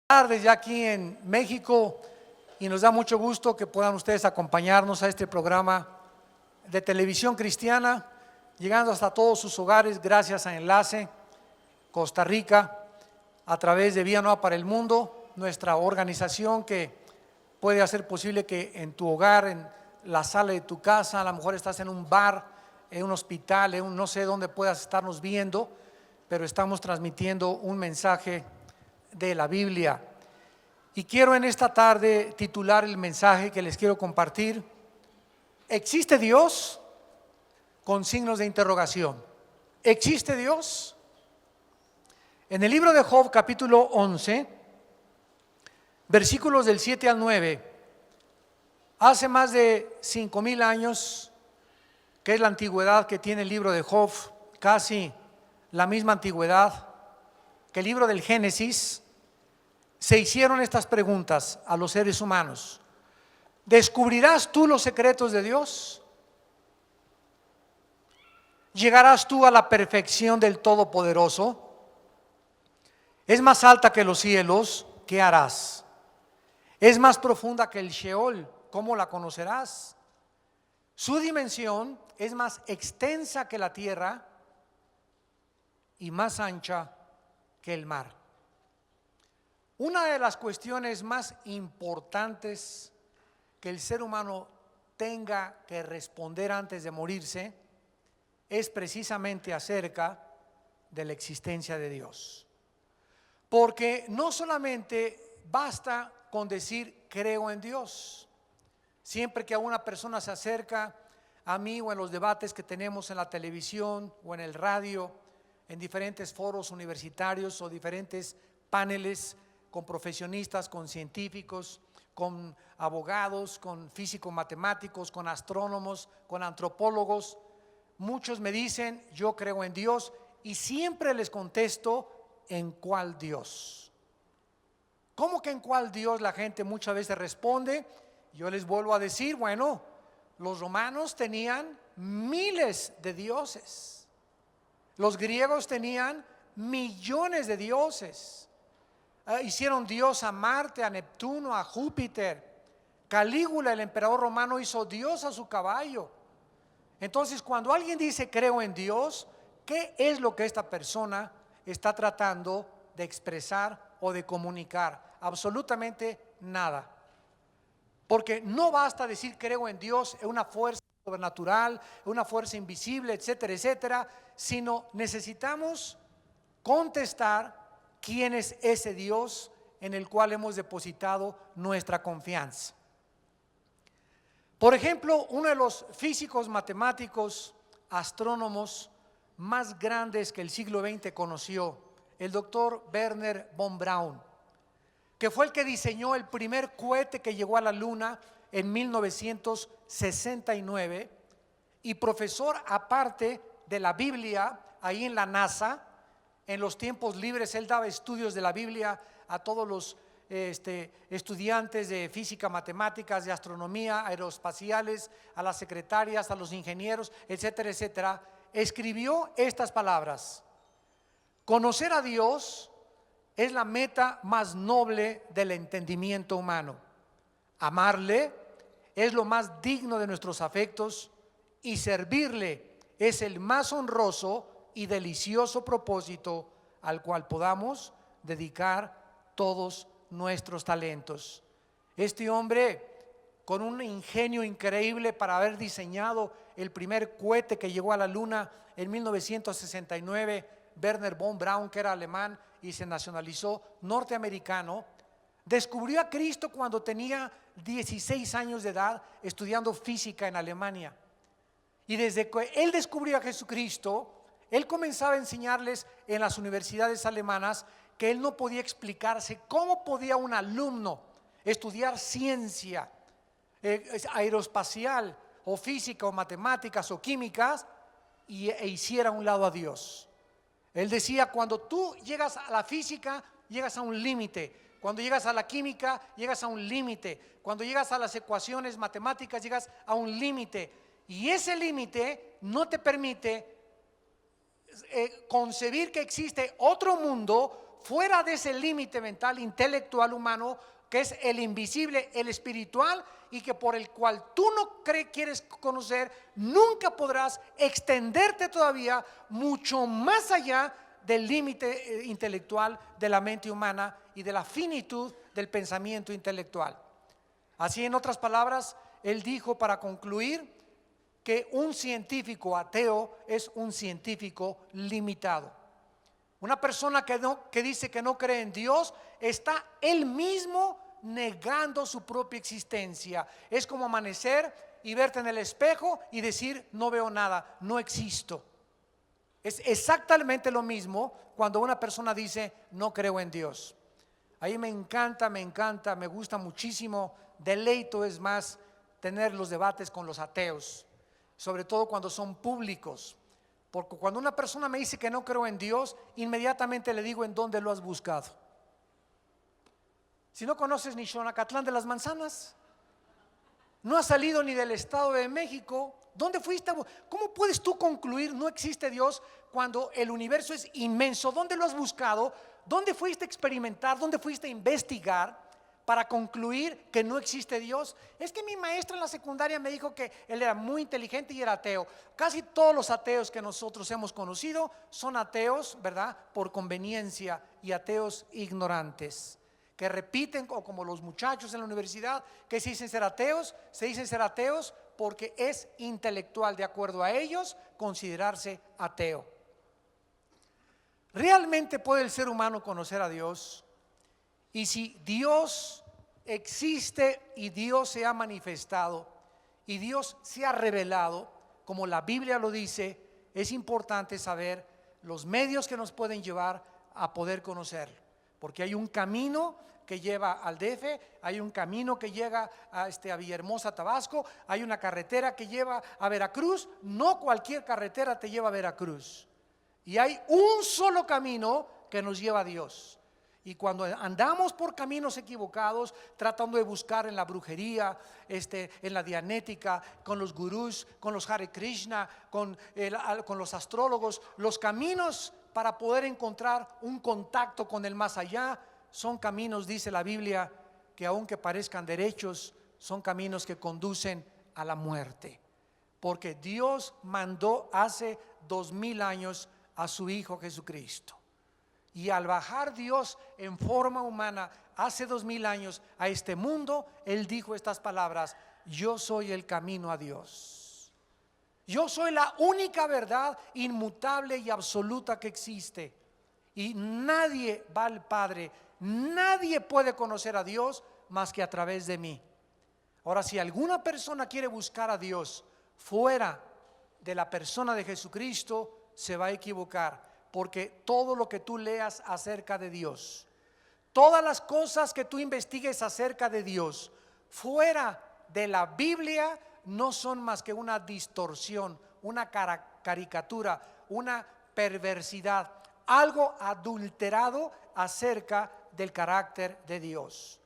Tardes ya aquí en México, y nos da mucho gusto que puedan ustedes acompañarnos a este programa de televisión cristiana, llegando hasta todos sus hogares gracias a Enlace Costa Rica, a través de Vía Nueva para el Mundo, nuestra organización que puede hacer posible que en tu hogar, en la sala de tu casa, a lo mejor estás en un bar, en un hospital, no sé dónde puedas estarnos viendo, pero estamos transmitiendo un mensaje de la Biblia. Y quiero en esta tarde titular el mensaje que les quiero compartir: ¿existe Dios? Con signos de interrogación. ¿Existe Dios? En el libro de Job, capítulo 11, versículos del 7 al 9, hace más de 5,000 años, que es la antigüedad que tiene el libro de Job, casi la misma antigüedad que el libro del Génesis, se hicieron estas preguntas a los seres humanos: ¿descubrirás tú los secretos de Dios? ¿Llegarás tú a la perfección del Todopoderoso? ¿Es más alta que los cielos? ¿Qué harás? ¿Es más profunda que el Sheol? ¿Cómo la conocerás? Su dimensión es más extensa que la tierra y más ancha que el mar. Una de las cuestiones más importantes que el ser humano tenga que responder antes de morirse es precisamente acerca de la existencia de Dios. Porque no solamente basta con decir creo en Dios. Siempre que una persona se acerca a mí o en los debates que tenemos en la televisión o en el radio, en diferentes foros universitarios o diferentes paneles con profesionistas, con científicos, con abogados, con físicos matemáticos, con astrónomos, con antropólogos, muchos me dicen yo creo en Dios, y siempre les contesto: ¿en cuál Dios? ¿Cómo que en cuál Dios? La gente muchas veces responde. Yo les vuelvo a decir, bueno, los romanos tenían miles de dioses, los griegos tenían millones de dioses. Hicieron Dios a Marte, a Neptuno, a Júpiter. Calígula, el emperador romano, hizo Dios a su caballo. Entonces, cuando alguien dice creo en Dios, ¿qué es lo que esta persona está tratando de expresar o de comunicar? Absolutamente nada. Porque no basta decir creo en Dios, en una fuerza sobrenatural, una fuerza invisible, etcétera, etcétera, sino necesitamos contestar quién es ese Dios en el cual hemos depositado nuestra confianza. Por ejemplo, uno de los físicos, matemáticos, astrónomos más grandes que el siglo XX conoció, el doctor Wernher von Braun, que fue el que diseñó el primer cohete que llegó a la luna en 1969, y profesor aparte de la Biblia ahí en la NASA. En los tiempos libres él daba estudios de la Biblia a todos los estudiantes de física, matemáticas, de astronomía, aeroespaciales, a las secretarias, a los ingenieros, etcétera, etcétera. Escribió estas palabras: conocer a Dios es la meta más noble del entendimiento humano. Amarle es lo más digno de nuestros afectos, y servirle es el más honroso y delicioso propósito al cual podamos dedicar todos nuestros talentos. Este hombre, con un ingenio increíble para haber diseñado el primer cohete que llegó a la luna en 1969, Wernher von Braun, que era alemán y se nacionalizó norteamericano, descubrió a Cristo cuando tenía 16 años de edad, estudiando física en Alemania. Y desde que él descubrió a Jesucristo, él comenzaba a enseñarles en las universidades alemanas que él no podía explicarse cómo podía un alumno estudiar ciencia aeroespacial o física o matemáticas o químicas e hiciera a un lado a Dios. Él decía: cuando tú llegas a la física, llegas a un límite. Cuando llegas a la química, llegas a un límite. Cuando llegas a las ecuaciones matemáticas, llegas a un límite. Y ese límite no te permite concebir que existe otro mundo fuera de ese límite mental, intelectual humano, que es el invisible, el espiritual, y que por el cual tú no quieres conocer, nunca podrás extenderte todavía mucho más allá del límite intelectual de la mente humana y de la finitud del pensamiento intelectual. Así, en otras palabras, él dijo, para concluir, que un científico ateo es un científico limitado. Una persona que dice que no cree en Dios está él mismo negando su propia existencia. Es como amanecer y verte en el espejo y decir: no veo nada, no existo. Es exactamente lo mismo cuando una persona dice: no creo en Dios. Ahí me encanta, me gusta muchísimo, deleito es más tener los debates con los ateos, sobre todo cuando son públicos. Porque cuando una persona me dice que no creo en Dios, inmediatamente le digo: ¿en dónde lo has buscado? Si no conoces ni Xonacatlán de las Manzanas, no has salido ni del Estado de México, ¿dónde fuiste? ¿Cómo puedes tú concluir no existe Dios cuando el universo es inmenso? ¿Dónde lo has buscado? ¿Dónde fuiste a experimentar? ¿Dónde fuiste a investigar para concluir que no existe Dios? Es que mi maestra en la secundaria me dijo que él era muy inteligente y era ateo. Casi todos los ateos que nosotros hemos conocido son ateos, ¿verdad?, por conveniencia, y ateos ignorantes, que repiten, o como los muchachos en la universidad que se dicen ser ateos porque es intelectual, de acuerdo a ellos, considerarse ateo. ¿Realmente puede el ser humano conocer a Dios? Y si Dios existe y Dios se ha manifestado y Dios se ha revelado, como la Biblia lo dice, es importante saber los medios que nos pueden llevar a poder conocerlo. Porque hay un camino que lleva al DF, hay un camino que llega a Villahermosa, Tabasco, hay una carretera que lleva a Veracruz. No cualquier carretera te lleva a Veracruz. Y hay un solo camino que nos lleva a Dios. Y cuando andamos por caminos equivocados, tratando de buscar en la brujería, en la dianética, con los gurús, con los Hare Krishna, con los astrólogos, los caminos para poder encontrar un contacto con el más allá, son caminos, dice la Biblia, que aunque parezcan derechos, son caminos que conducen a la muerte. Porque Dios mandó hace 2000 años a su Hijo Jesucristo. Y al bajar Dios en forma humana hace 2000 años a este mundo, Él dijo estas palabras: yo soy el camino a Dios. Yo soy la única verdad inmutable y absoluta que existe. Y nadie va al Padre, nadie puede conocer a Dios más que a través de mí. Ahora, si alguna persona quiere buscar a Dios fuera de la persona de Jesucristo, se va a equivocar. Porque todo lo que tú leas acerca de Dios, todas las cosas que tú investigues acerca de Dios fuera de la Biblia, no son más que una distorsión, una caricatura, una perversidad, algo adulterado acerca del carácter de Dios.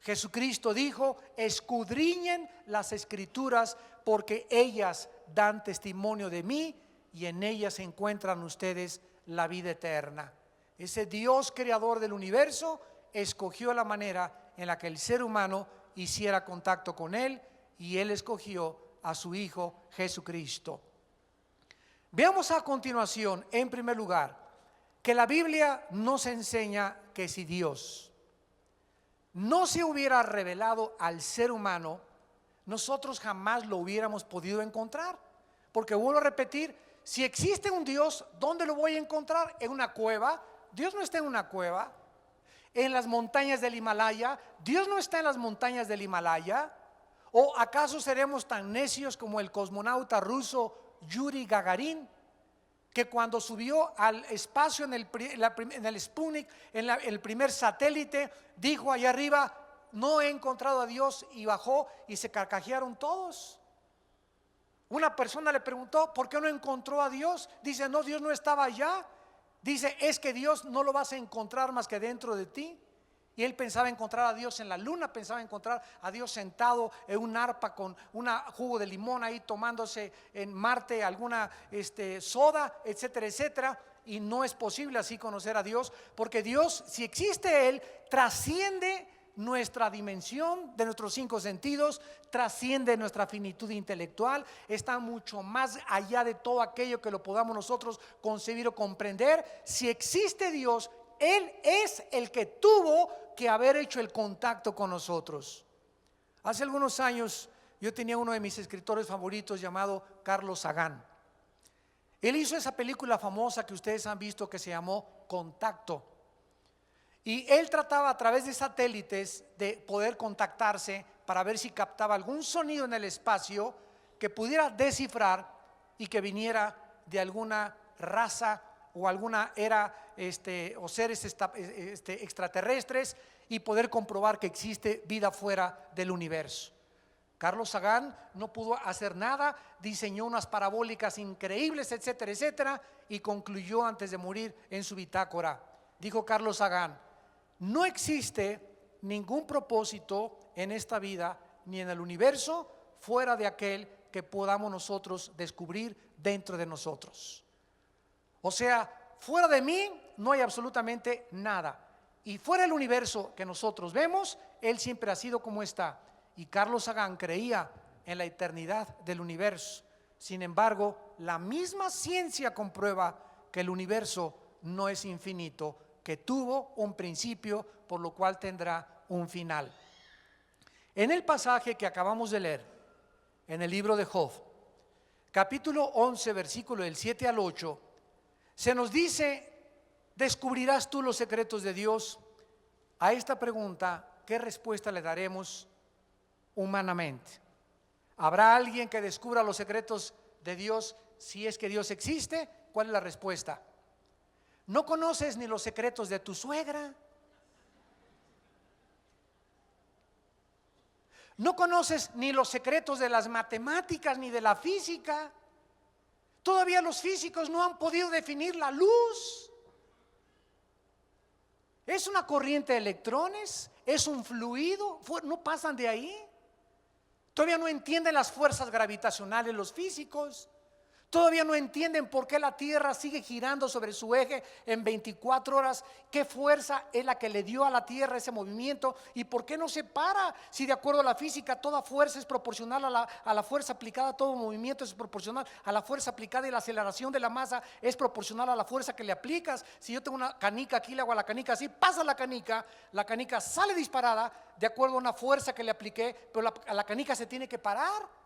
Jesucristo dijo: escudriñen las Escrituras porque ellas dan testimonio de mí y en ellas encuentran ustedes la vida eterna. Ese Dios creador del universo escogió la manera en la que el ser humano hiciera contacto con Él, y Él escogió a su Hijo Jesucristo. Veamos a continuación, en primer lugar, que la Biblia nos enseña que si Dios no se hubiera revelado al ser humano, nosotros jamás lo hubiéramos podido encontrar. Porque vuelvo a repetir, si existe un Dios, ¿dónde lo voy a encontrar? ¿En una cueva? Dios no está en una cueva. ¿En las montañas del Himalaya? Dios no está en las montañas del Himalaya. ¿O acaso seremos tan necios como el cosmonauta ruso Yuri Gagarin, que cuando subió al espacio en el Sputnik, en el primer satélite, dijo allá arriba: no he encontrado a Dios, y bajó y se carcajearon todos? Una persona le preguntó: ¿por qué no encontró a Dios? Dice: no, Dios no estaba allá. Dice: es que Dios no lo vas a encontrar más que dentro de ti. Y él pensaba encontrar a Dios en la luna, pensaba encontrar a Dios sentado en un arpa con un jugo de limón ahí, tomándose en Marte alguna soda, etcétera, etcétera. y no es posible así conocer a Dios, porque Dios, si existe Él, trasciende nuestra dimensión de nuestros 5 sentidos, trasciende nuestra finitud intelectual, está mucho más allá de todo aquello que lo podamos nosotros concebir o comprender. Si existe Dios, Él es el que tuvo que haber hecho el contacto con nosotros. Hace algunos años yo tenía uno de mis escritores favoritos llamado Carlos Sagan. Él hizo esa película famosa que ustedes han visto que se llamó Contacto. Y él trataba a través de satélites de poder contactarse para ver si captaba algún sonido en el espacio que pudiera descifrar y que viniera de alguna raza o alguna era o seres extraterrestres, y poder comprobar que existe vida fuera del universo. Carlos Sagan no pudo hacer nada, diseñó unas parabólicas increíbles, etcétera, etcétera, y concluyó antes de morir en su bitácora. Dijo Carlos Sagan: no existe ningún propósito en esta vida ni en el universo fuera de aquel que podamos nosotros descubrir dentro de nosotros. O sea, fuera de mí no hay absolutamente nada. Y fuera del universo que nosotros vemos, Él siempre ha sido como está. Y Carlos Sagan creía en la eternidad del universo. Sin embargo, la misma ciencia comprueba que el universo no es infinito, que tuvo un principio, por lo cual tendrá un final. En el pasaje que acabamos de leer, en el libro de Job, capítulo 11, versículo del 7 al 8, se nos dice: ¿descubrirás tú los secretos de Dios? A esta pregunta, ¿qué respuesta le daremos humanamente? ¿Habrá alguien que descubra los secretos de Dios si es que Dios existe? ¿Cuál es la respuesta? ¿No conoces ni los secretos de tu suegra? ¿No conoces ni los secretos de las matemáticas ni de la física? Todavía los físicos no han podido definir la luz. ¿Es una corriente de electrones? ¿Es un fluido? ¿No pasan de ahí? Todavía no entienden las fuerzas gravitacionales los físicos. Todavía no entienden por qué la Tierra sigue girando sobre su eje en 24 horas. ¿Qué fuerza es la que le dio a la Tierra ese movimiento? ¿Y por qué no se para? Si de acuerdo a la física toda fuerza es proporcional a la fuerza aplicada, todo movimiento es proporcional a la fuerza aplicada, y la aceleración de la masa es proporcional a la fuerza que le aplicas. Si yo tengo una canica aquí, le hago a la canica así, pasa la canica sale disparada de acuerdo a una fuerza que le apliqué, pero la canica se tiene que parar.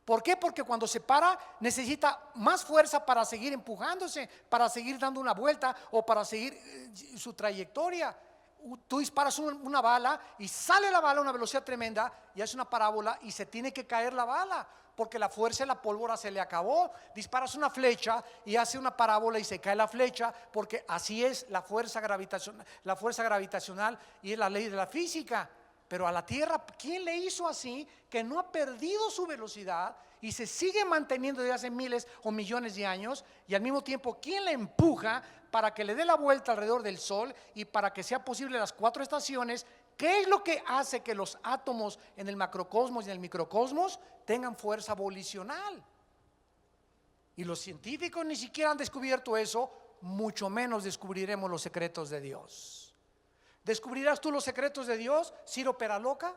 ¿Por qué? Porque cuando se para necesita más fuerza para seguir empujándose, para seguir dando una vuelta o para seguir su trayectoria. Tú disparas una bala y sale la bala a una velocidad tremenda y hace una parábola y se tiene que caer la bala porque la fuerza de la pólvora se le acabó. Disparas una flecha y hace una parábola y se cae la flecha, porque así es la fuerza gravitacional y es la ley de la física. Pero a la Tierra, ¿quién le hizo así que no ha perdido su velocidad y se sigue manteniendo desde hace miles o millones de años? Y al mismo tiempo, ¿quién le empuja para que le dé la vuelta alrededor del Sol y para que sea posible las 4 estaciones? ¿Qué es lo que hace que los átomos en el macrocosmos y en el microcosmos tengan fuerza volicional? Y los científicos ni siquiera han descubierto eso, mucho menos descubriremos los secretos de Dios. ¿Descubrirás tú los secretos de Dios, Ciro Peraloca?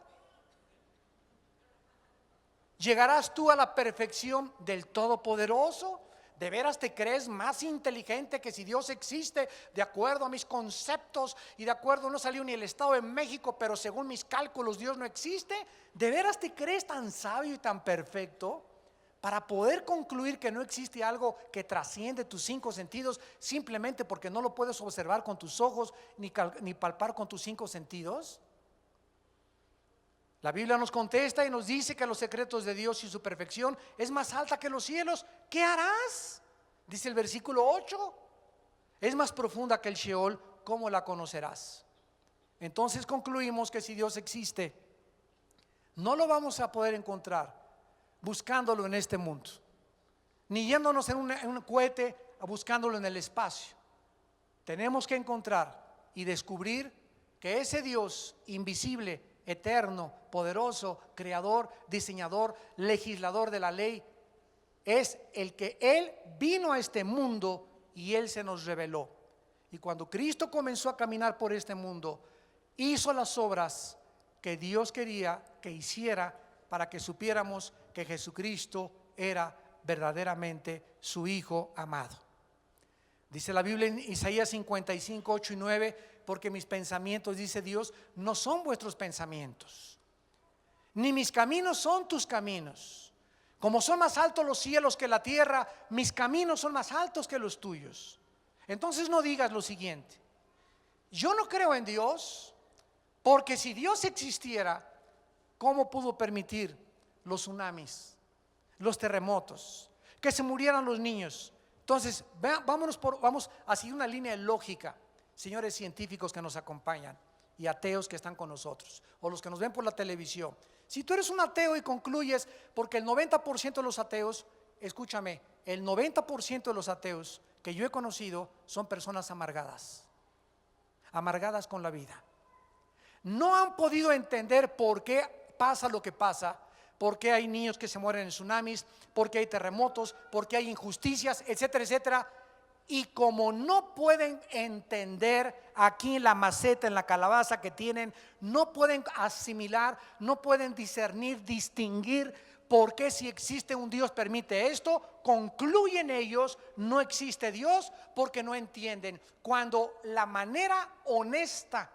¿Llegarás tú a la perfección del Todopoderoso? ¿De veras te crees más inteligente que si Dios existe? De acuerdo a mis conceptos y de acuerdo, no salió ni el Estado de México, pero según mis cálculos Dios no existe. ¿De veras te crees tan sabio y tan perfecto para poder concluir que no existe algo que trasciende tus 5 sentidos simplemente porque no lo puedes observar con tus ojos ni palpar con tus 5 sentidos? La Biblia nos contesta y nos dice que los secretos de Dios y su perfección es más alta que los cielos. ¿Qué harás? Dice el versículo 8. Es más profunda que el Sheol, ¿cómo la conocerás? Entonces concluimos que si Dios existe, no lo vamos a poder encontrar buscándolo en este mundo, ni yéndonos en un cohete buscándolo en el espacio. Tenemos que encontrar y descubrir que ese Dios invisible, eterno, poderoso, creador, diseñador, legislador de la ley, es el que Él vino a este mundo y Él se nos reveló. Y cuando Cristo comenzó a caminar por este mundo, hizo las obras que Dios quería que hiciera para que supiéramos que Jesucristo era verdaderamente su Hijo amado. Dice la Biblia en Isaías 55, 8 y 9, porque mis pensamientos, dice Dios, no son vuestros pensamientos, ni mis caminos son tus caminos. Como son más altos los cielos que la tierra, mis caminos son más altos que los tuyos. Entonces no digas lo siguiente: yo no creo en Dios, porque si Dios existiera, ¿cómo pudo permitir los tsunamis, los terremotos, que se murieran los niños? Entonces vamos a seguir una línea lógica, señores científicos que nos acompañan y ateos que están con nosotros, o los que nos ven por la televisión. Si tú eres un ateo y concluyes, porque el 90% de los ateos, escúchame, el 90% de los ateos que yo he conocido son personas amargadas con la vida. No han podido entender por qué pasa lo que pasa, por qué hay niños que se mueren en tsunamis, por qué hay terremotos, por qué hay injusticias, etcétera, etcétera. Y como no pueden entender aquí en la maceta, en la calabaza que tienen, no pueden asimilar, no pueden discernir, distinguir por qué, si existe un Dios, permite esto, concluyen ellos: no existe Dios, porque no entienden. Cuando la manera honesta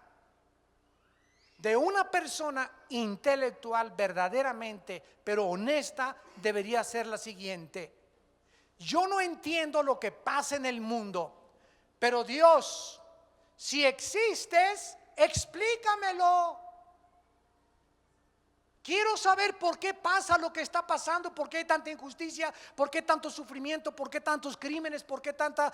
de una persona intelectual verdaderamente, pero honesta, debería ser la siguiente: yo no entiendo lo que pasa en el mundo, pero Dios, si existes, explícamelo. Quiero saber por qué pasa lo que está pasando, por qué hay tanta injusticia, por qué tanto sufrimiento, por qué tantos crímenes, por qué tantas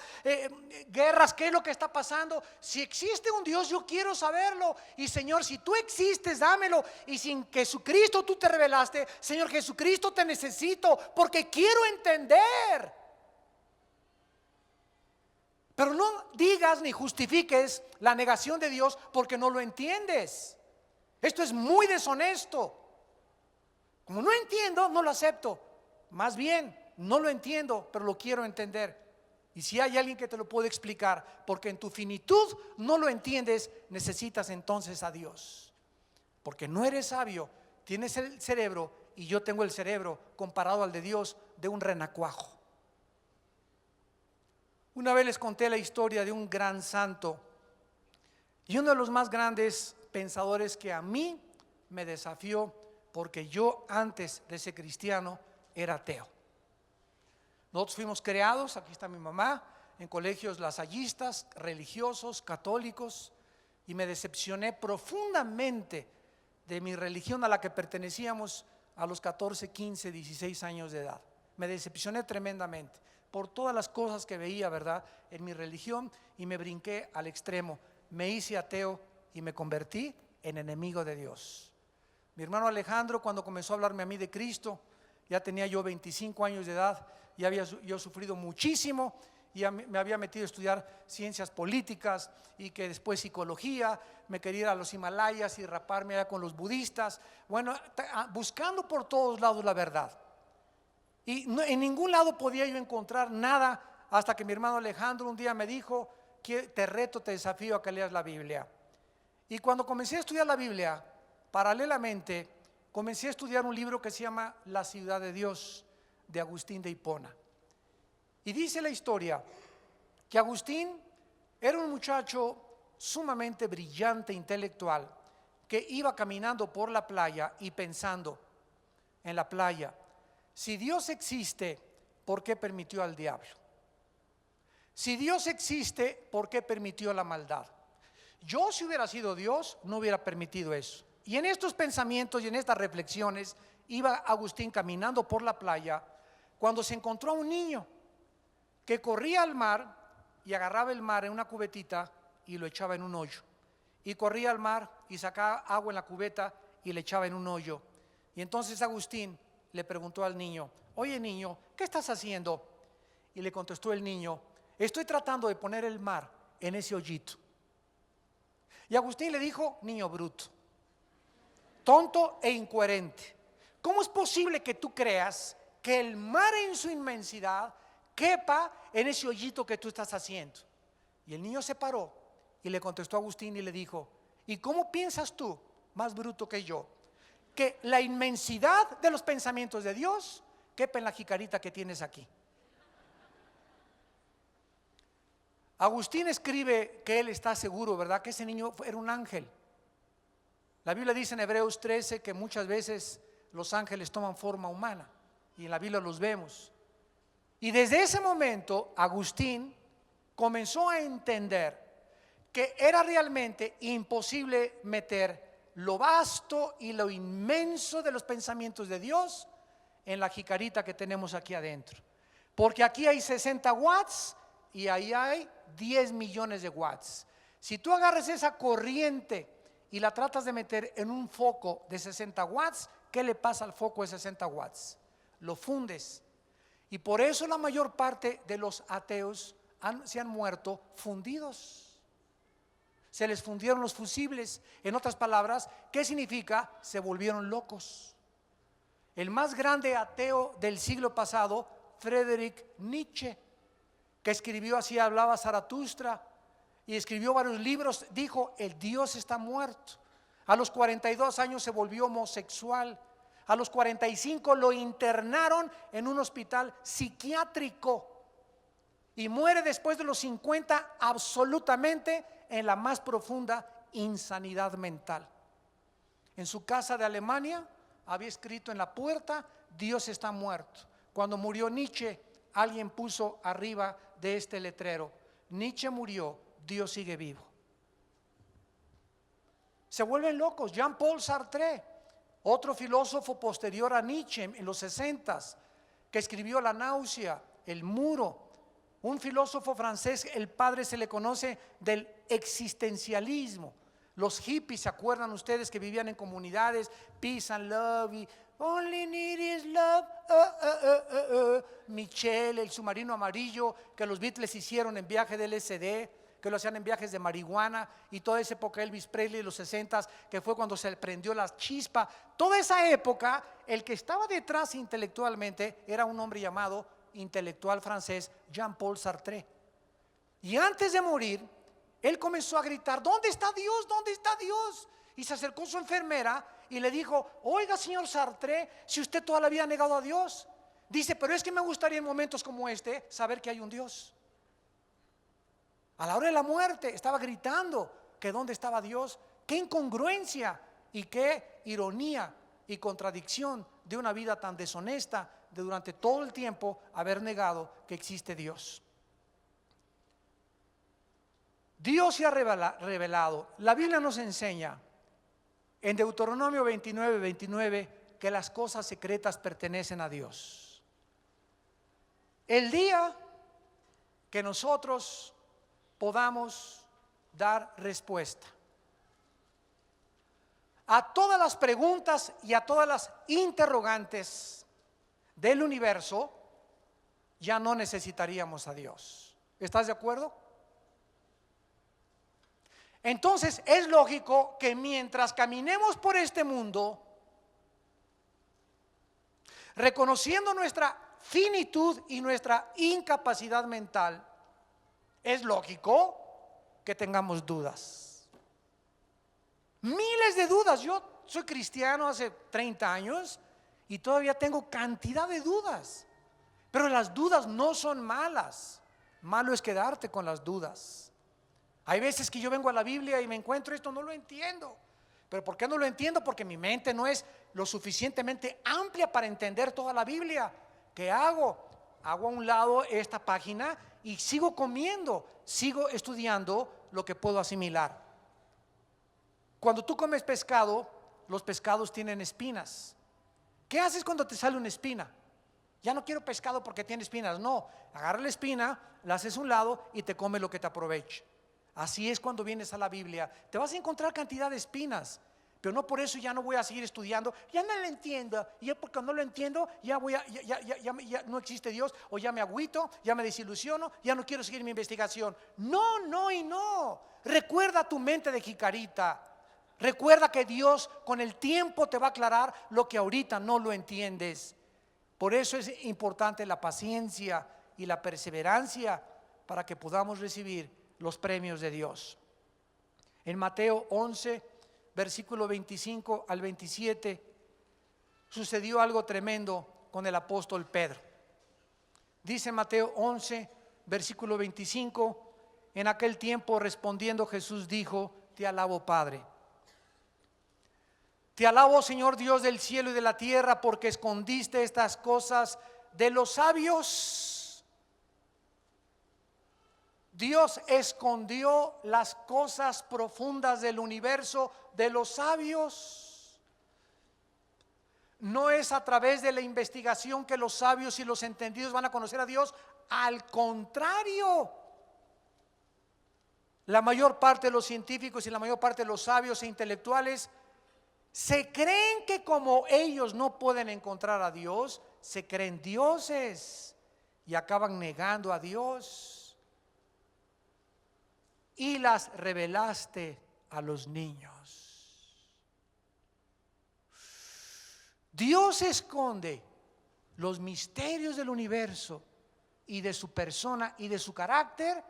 guerras, qué es lo que está pasando. Si existe un Dios, yo quiero saberlo. Y Señor, si tú existes, dámelo. Y sin Jesucristo tú te revelaste, Señor Jesucristo, te necesito porque quiero entender. Pero no digas ni justifiques la negación de Dios porque no lo entiendes. Esto es muy deshonesto. Como no entiendo, no lo acepto. Más bien, no lo entiendo, pero lo quiero entender. Y si hay alguien que te lo puede explicar, porque en tu finitud no lo entiendes, necesitas entonces a Dios. Porque no eres sabio, tienes el cerebro, y yo tengo el cerebro comparado al de Dios de un renacuajo. Una vez les conté la historia de un gran santo y uno de los más grandes pensadores que a mí me desafió, porque yo antes de ser cristiano era ateo. Nosotros fuimos creados, aquí está mi mamá, en colegios lasallistas, religiosos, católicos, y me decepcioné profundamente de mi religión a la que pertenecíamos a los 14, 15, 16 años de edad. Me decepcioné tremendamente por todas las cosas que veía, ¿verdad?, en mi religión, y me brinqué al extremo. Me hice ateo y me convertí en enemigo de Dios. Mi hermano Alejandro, cuando comenzó a hablarme a mí de Cristo, ya tenía yo 25 años de edad, y había yo sufrido muchísimo, y me había metido a estudiar ciencias políticas, y que después psicología, me quería ir a los Himalayas y raparme allá con los budistas, bueno, buscando por todos lados la verdad. Y en ningún lado podía yo encontrar nada, hasta que mi hermano Alejandro un día me dijo: te reto, te desafío a que leas la Biblia. Y cuando comencé a estudiar la Biblia, paralelamente comencé a estudiar un libro que se llama La ciudad de Dios, de Agustín de Hipona. Y dice la historia que Agustín era un muchacho sumamente brillante, intelectual, que iba caminando por la playa y pensando en la playa: si Dios existe, ¿por qué permitió al diablo? Si Dios existe, ¿por qué permitió la maldad? Yo, si hubiera sido Dios, no hubiera permitido eso. Y en estos pensamientos y en estas reflexiones iba Agustín caminando por la playa, cuando se encontró a un niño que corría al mar y agarraba el mar en una cubetita y lo echaba en un hoyo, y corría al mar y sacaba agua en la cubeta y le echaba en un hoyo. Y entonces Agustín le preguntó al niño: oye, niño, ¿qué estás haciendo? Y le contestó el niño: estoy tratando de poner el mar en ese hoyito. Y Agustín le dijo: niño bruto, tonto e incoherente, ¿cómo es posible que tú creas que el mar en su inmensidad quepa en ese hoyito que tú estás haciendo. Y el niño se paró y le contestó a Agustín y le dijo: ¿y cómo piensas tú, más bruto que yo, que la inmensidad de los pensamientos de Dios quepa en la jicarita que tienes aquí? Agustín escribe que él está seguro, ¿verdad?, que ese niño era un ángel. La Biblia dice en Hebreos 13 que muchas veces los ángeles toman forma humana, y en la Biblia los vemos. Y desde ese momento Agustín comenzó a entender que era realmente imposible meter lo vasto y lo inmenso de los pensamientos de Dios en la jicarita que tenemos aquí adentro, porque aquí hay 60 watts y ahí hay 10 millones de watts. Si tú agarras esa corriente y la tratas de meter en un foco de 60 watts, ¿qué le pasa al foco de 60 watts? Lo fundes. Y por eso la mayor parte de los ateos se han muerto fundidos. Se les fundieron los fusibles. En otras palabras, ¿qué significa? Se volvieron locos. El más grande ateo del siglo pasado, Friedrich Nietzsche, que escribió Así hablaba Zaratustra y escribió varios libros, dijo: el Dios está muerto. A los 42 años se volvió homosexual. A los 45 lo internaron en un hospital psiquiátrico y muere después de los 50 absolutamente en la más profunda insanidad mental. En su casa de Alemania había escrito en la puerta: Dios está muerto. Cuando murió Nietzsche, alguien puso arriba de este letrero: Nietzsche murió, Dios sigue vivo. Se vuelven locos. Jean-Paul Sartre, otro filósofo posterior a Nietzsche en los 60s, que escribió La náusea, El muro. Un filósofo francés, el padre se le conoce del existencialismo. Los hippies, ¿se acuerdan ustedes que vivían en comunidades? Peace and love y only need is love. Michel, el submarino amarillo que los Beatles hicieron en viaje de LSD, que lo hacían en viajes de marihuana, y toda esa época Elvis Presley, los 60s, que fue cuando se prendió la chispa. Toda esa época, el que estaba detrás intelectualmente era un hombre llamado intelectual francés, Jean-Paul Sartre. Y antes de morir, él comenzó a gritar: ¿dónde está Dios? ¿Dónde está Dios? Y se acercó su enfermera y le dijo: oiga, señor Sartre, si usted toda la vida ha negado a Dios. Dice: pero es que me gustaría en momentos como este saber que hay un Dios. A la hora de la muerte estaba gritando que dónde estaba Dios. Qué incongruencia y qué ironía y contradicción de una vida tan deshonesta, de durante todo el tiempo haber negado que existe Dios. Dios se ha revelado. La Biblia nos enseña en Deuteronomio 29:29 que las cosas secretas pertenecen a Dios. El día que nosotros podamos dar respuesta a todas las preguntas y a todas las interrogantes del universo, ya no necesitaríamos a Dios. ¿Estás de acuerdo? Entonces es lógico que mientras caminemos por este mundo, reconociendo nuestra finitud y nuestra incapacidad mental, es lógico que tengamos dudas. Miles de dudas. Yo soy cristiano hace 30 años y todavía tengo cantidad de dudas. Pero las dudas no son malas. Malo es quedarte con las dudas. Hay veces que yo vengo a la Biblia y me encuentro esto, no lo entiendo. ¿Pero por qué no lo entiendo? Porque mi mente no es lo suficientemente amplia para entender toda la Biblia. ¿Qué hago? Hago a un lado esta página y sigo comiendo, sigo estudiando lo que puedo asimilar. Cuando tú comes pescado, los pescados tienen espinas. ¿Qué haces cuando te sale una espina? Ya no quiero pescado porque tiene espinas. No, agarra la espina, la haces a un lado y te come lo que te aproveche. Así es cuando vienes a la Biblia. Te vas a encontrar cantidad de espinas, pero no por eso ya no voy a seguir estudiando. Ya no lo entiendo, y porque no lo entiendo ya no existe Dios, o ya me agüito, ya me desilusiono, ya no quiero seguir mi investigación. No, no y no. Recuerda tu mente de jicarita. Recuerda que Dios con el tiempo te va a aclarar lo que ahorita no lo entiendes. Por eso es importante la paciencia y la perseverancia para que podamos recibir los premios de Dios. En Mateo 11, versículo 25 al 27, sucedió algo tremendo con el apóstol Pedro. Dice Mateo 11, versículo 25, en aquel tiempo respondiendo Jesús dijo: te alabo, Padre. Te alabo, Señor Dios del cielo y de la tierra, porque escondiste estas cosas de los sabios. Dios escondió las cosas profundas del universo de los sabios. No es a través de la investigación que los sabios y los entendidos van a conocer a Dios. Al contrario, la mayor parte de los científicos y la mayor parte de los sabios e intelectuales se creen que como ellos no pueden encontrar a Dios, se creen dioses y acaban negando a Dios. Y las revelaste a los niños. Dios esconde los misterios del universo y de su persona y de su carácter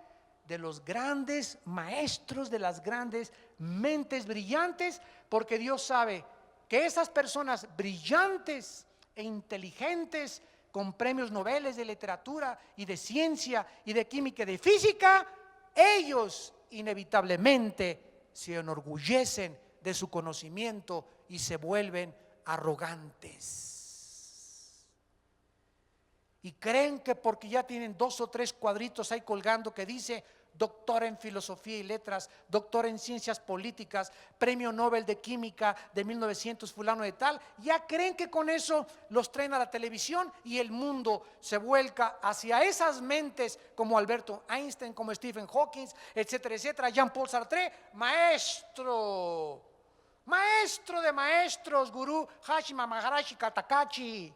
de los grandes maestros, de las grandes mentes brillantes, porque Dios sabe que esas personas brillantes e inteligentes con premios Nobel de literatura y de ciencia y de química y de física, ellos inevitablemente se enorgullecen de su conocimiento y se vuelven arrogantes. Y creen que porque ya tienen 2 o 3 cuadritos ahí colgando que dice doctor en filosofía y letras, doctor en ciencias políticas, premio Nobel de química de 1900 fulano de tal, ya creen que con eso los traen a la televisión y el mundo se vuelca hacia esas mentes como Alberto Einstein, como Stephen Hawking, etcétera, etcétera. Jean-Paul Sartre, maestro de maestros, gurú Hashima Maharashi Katakachi.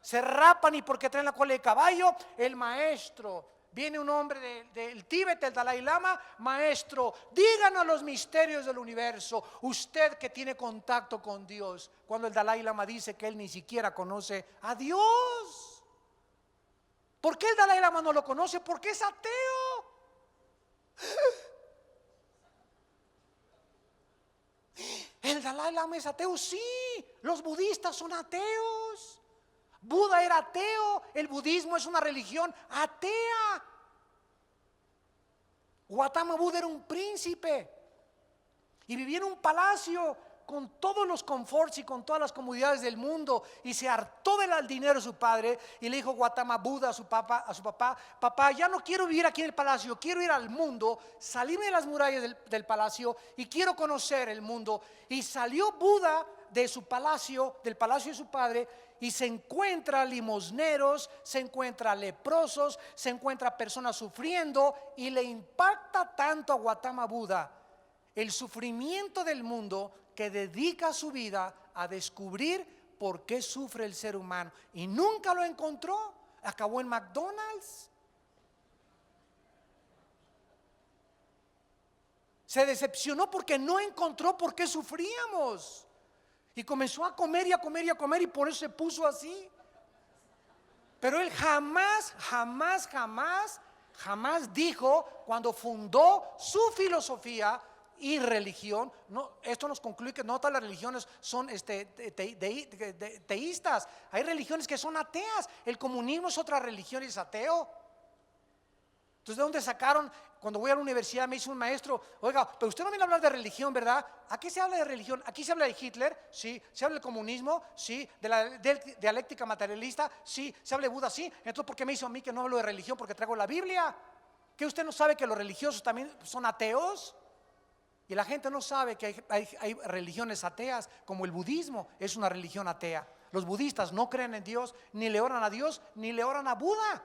Se rapan y porque traen la cola de caballo, el maestro. Viene un hombre del Tíbet, el Dalai Lama: maestro, díganos los misterios del universo, usted que tiene contacto con Dios. Cuando el Dalai Lama dice que él ni siquiera conoce a Dios. ¿Por qué el Dalai Lama no lo conoce? Porque es ateo. El Dalai Lama es ateo, sí. Los budistas son ateos. Buda era ateo. El budismo es una religión atea. Gautama Buda era un príncipe y vivía en un palacio con todos los conforts y con todas las comodidades del mundo, y se hartó del dinero de su padre y le dijo Gautama Buda a su papá: papá, ya no quiero vivir aquí en el palacio, quiero ir al mundo, salirme de las murallas del palacio y quiero conocer el mundo. Y salió Buda de su palacio, del palacio de su padre, y se encuentra limosneros, se encuentra leprosos, se encuentra personas sufriendo, y le impacta tanto a Gautama Buda el sufrimiento del mundo que dedica su vida a descubrir por qué sufre el ser humano, y nunca lo encontró. Acabó en McDonald's. Se decepcionó porque no encontró por qué sufríamos. Y comenzó a comer y a comer y a comer, y por eso se puso así. Pero él jamás dijo, cuando fundó su filosofía y religión, no, esto nos concluye que no todas las religiones son teístas. Hay religiones que son ateas. El comunismo es otra religión y es ateo. Entonces, ¿de dónde sacaron? Cuando voy a la universidad me dice un maestro: oiga, pero usted no viene a hablar de religión, ¿verdad? ¿Aquí se habla de religión? ¿Aquí se habla de Hitler? Sí. ¿Se habla del comunismo? Sí. ¿De la dialéctica materialista? Sí. ¿Se habla de Buda? Sí. Entonces, ¿por qué me hizo a mí que no hablo de religión? Porque traigo la Biblia. ¿Que usted no sabe que los religiosos también son ateos? Y la gente no sabe que hay religiones ateas, como el budismo es una religión atea. Los budistas no creen en Dios, ni le oran a Dios, ni le oran a Buda.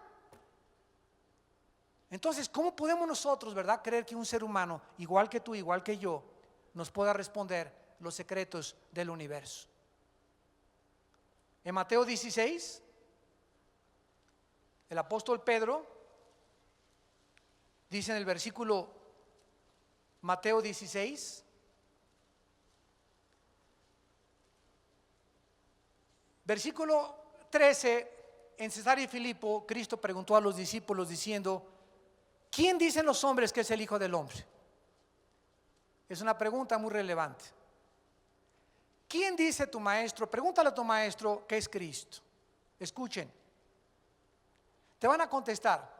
Entonces, ¿cómo podemos nosotros, verdad, creer que un ser humano, igual que tú, igual que yo, nos pueda responder los secretos del universo? En Mateo 16, el apóstol Pedro dice en el versículo Mateo 16, versículo 13, en Cesarea y Filipo, Cristo preguntó a los discípulos diciendo: ¿quién dicen los hombres que es el Hijo del Hombre? Es una pregunta muy relevante. ¿Quién dice tu maestro? Pregúntale a tu maestro que es Cristo. Escuchen, te van a contestar: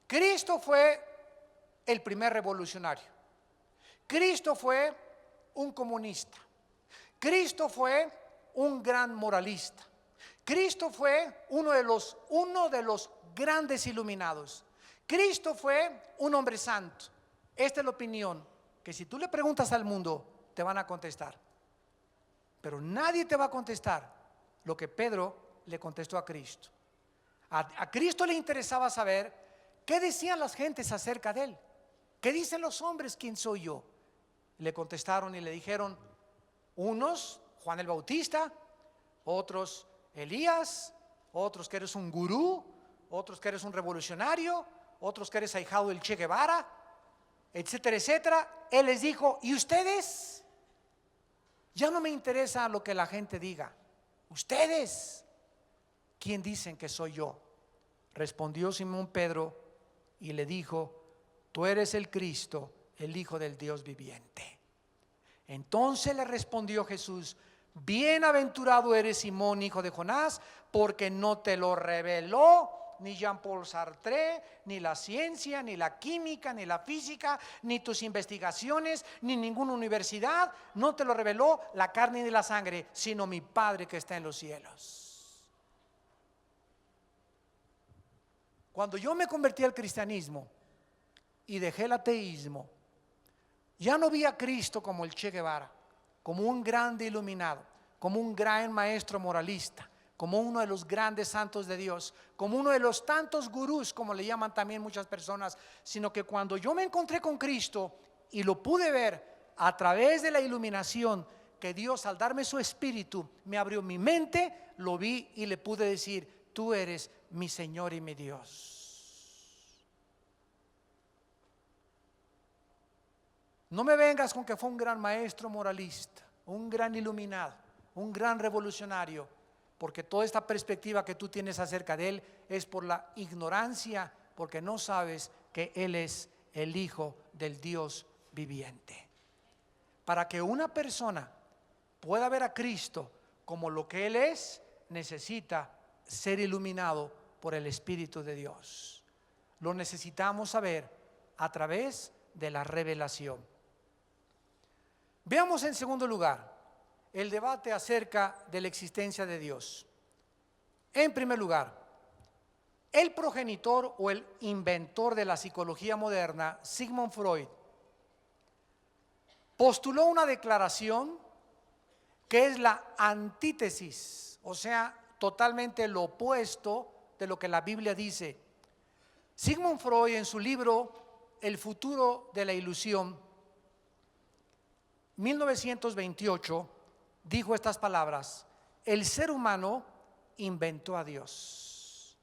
Cristo fue el primer revolucionario. Cristo fue un comunista. Cristo fue un gran moralista. Cristo fue uno de los grandes iluminados. Cristo fue un hombre santo. Esta es la opinión que si tú le preguntas al mundo, te van a contestar. Pero nadie te va a contestar lo que Pedro le contestó a Cristo. A Cristo le interesaba saber qué decían las gentes acerca de él. ¿Qué dicen los hombres? ¿Quién soy yo? Le contestaron y le dijeron: unos, Juan el Bautista; otros, Elías; otros que eres un gurú; otros que eres un revolucionario; otros que eres ahijado del Che Guevara, etcétera, etcétera. Él les dijo: ¿y ustedes? Ya no me interesa lo que la gente diga. ¿Ustedes quién dicen que soy yo? Respondió Simón Pedro y le dijo: tú eres el Cristo, el Hijo del Dios viviente. Entonces le respondió Jesús: bienaventurado eres, Simón, hijo de Jonás, porque no te lo reveló ni Jean-Paul Sartre, ni la ciencia, ni la química, ni la física, ni tus investigaciones, ni ninguna universidad. No te lo reveló la carne ni la sangre, sino mi Padre que está en los cielos. Cuando yo me convertí al cristianismo y dejé el ateísmo, ya no vi a Cristo como el Che Guevara, como un grande iluminado, como un gran maestro moralista, como uno de los grandes santos de Dios, como uno de los tantos gurús, como le llaman también muchas personas, sino que cuando yo me encontré con Cristo y lo pude ver a través de la iluminación que Dios, al darme su espíritu, me abrió mi mente, lo vi y le pude decir: tú eres mi Señor y mi Dios. No me vengas con que fue un gran maestro moralista, un gran iluminado, un gran revolucionario, porque toda esta perspectiva que tú tienes acerca de él es por la ignorancia, porque no sabes que él es el Hijo del Dios viviente. Para que una persona pueda ver a Cristo como lo que él es, necesita ser iluminado por el Espíritu de Dios. Lo necesitamos saber a través de la revelación. Veamos en segundo lugar el debate acerca de la existencia de Dios. En primer lugar, el progenitor o el inventor de la psicología moderna, Sigmund Freud, postuló una declaración que es la antítesis, o sea, totalmente lo opuesto de lo que la Biblia dice. Sigmund Freud, en su libro El futuro de la ilusión, 1928, dijo estas palabras: el ser humano inventó a Dios.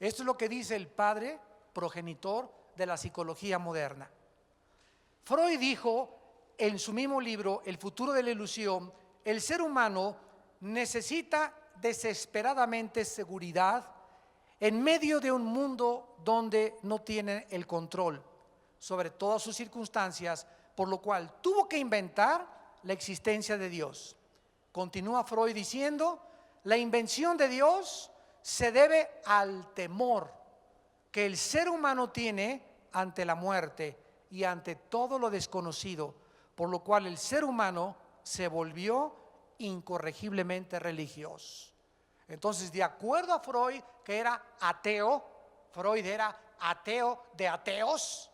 Esto es lo que dice el padre progenitor de la psicología moderna. Freud dijo en su mismo libro El futuro de la ilusión: el ser humano necesita desesperadamente seguridad en medio de un mundo donde no tiene el control sobre todas sus circunstancias, por lo cual tuvo que inventar la existencia de Dios. Continúa Freud diciendo: la invención de Dios se debe al temor que el ser humano tiene ante la muerte y ante todo lo desconocido, por lo cual el ser humano se volvió incorregiblemente religioso. Entonces, de acuerdo a Freud, que era ateo, Freud era ateo de ateos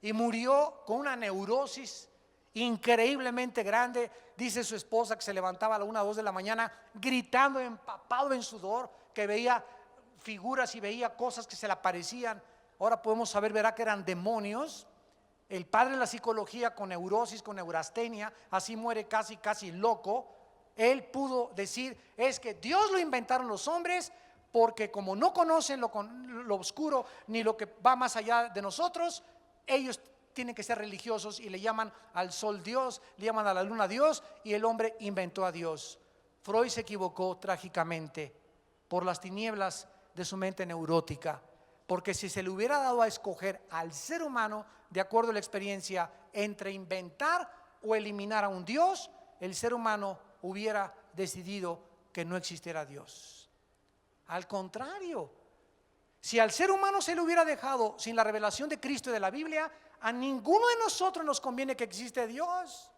y murió con una neurosis increíblemente grande. Dice su esposa que se levantaba a la 1 o 2 de la mañana gritando, empapado en sudor, que veía figuras y veía cosas que se le aparecían. Ahora podemos saber, verá, que eran demonios. El padre de la psicología, con neurosis, con neurastenia, así muere casi loco. Él pudo decir: es que Dios lo inventaron los hombres, porque como no conocen lo oscuro ni lo que va más allá de nosotros, ellos tienen que ser religiosos y le llaman al sol Dios, le llaman a la luna Dios, y el hombre inventó a Dios. Freud se equivocó trágicamente. por las tinieblas de su mente neurótica. Porque si se le hubiera dado a escoger al ser humano, de acuerdo a la experiencia, entre inventar o eliminar a un Dios, el ser humano hubiera decidido que no existiera Dios. Al contrario, si al ser humano se le hubiera dejado sin la revelación de Cristo y de la Biblia, a ninguno de nosotros nos conviene que existe Dios.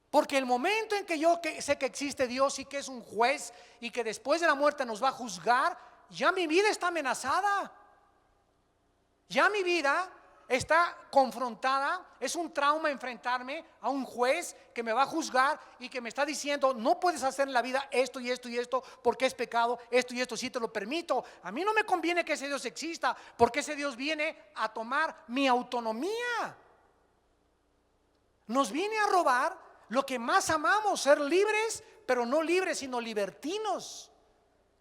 Porque el momento en que yo sé que existe Dios y que es un juez y que después de la muerte nos va a juzgar, ya mi vida está amenazada. Ya mi vida está confrontada. Es un trauma enfrentarme a un juez que me va a juzgar y que me está diciendo: no puedes hacer en la vida esto y esto y esto porque es pecado, esto y esto sí te lo permito. A mí no me conviene que ese Dios exista, porque ese Dios viene a tomar mi autonomía. Nos viene a robar lo que más amamos, ser libres, pero no libres sino libertinos.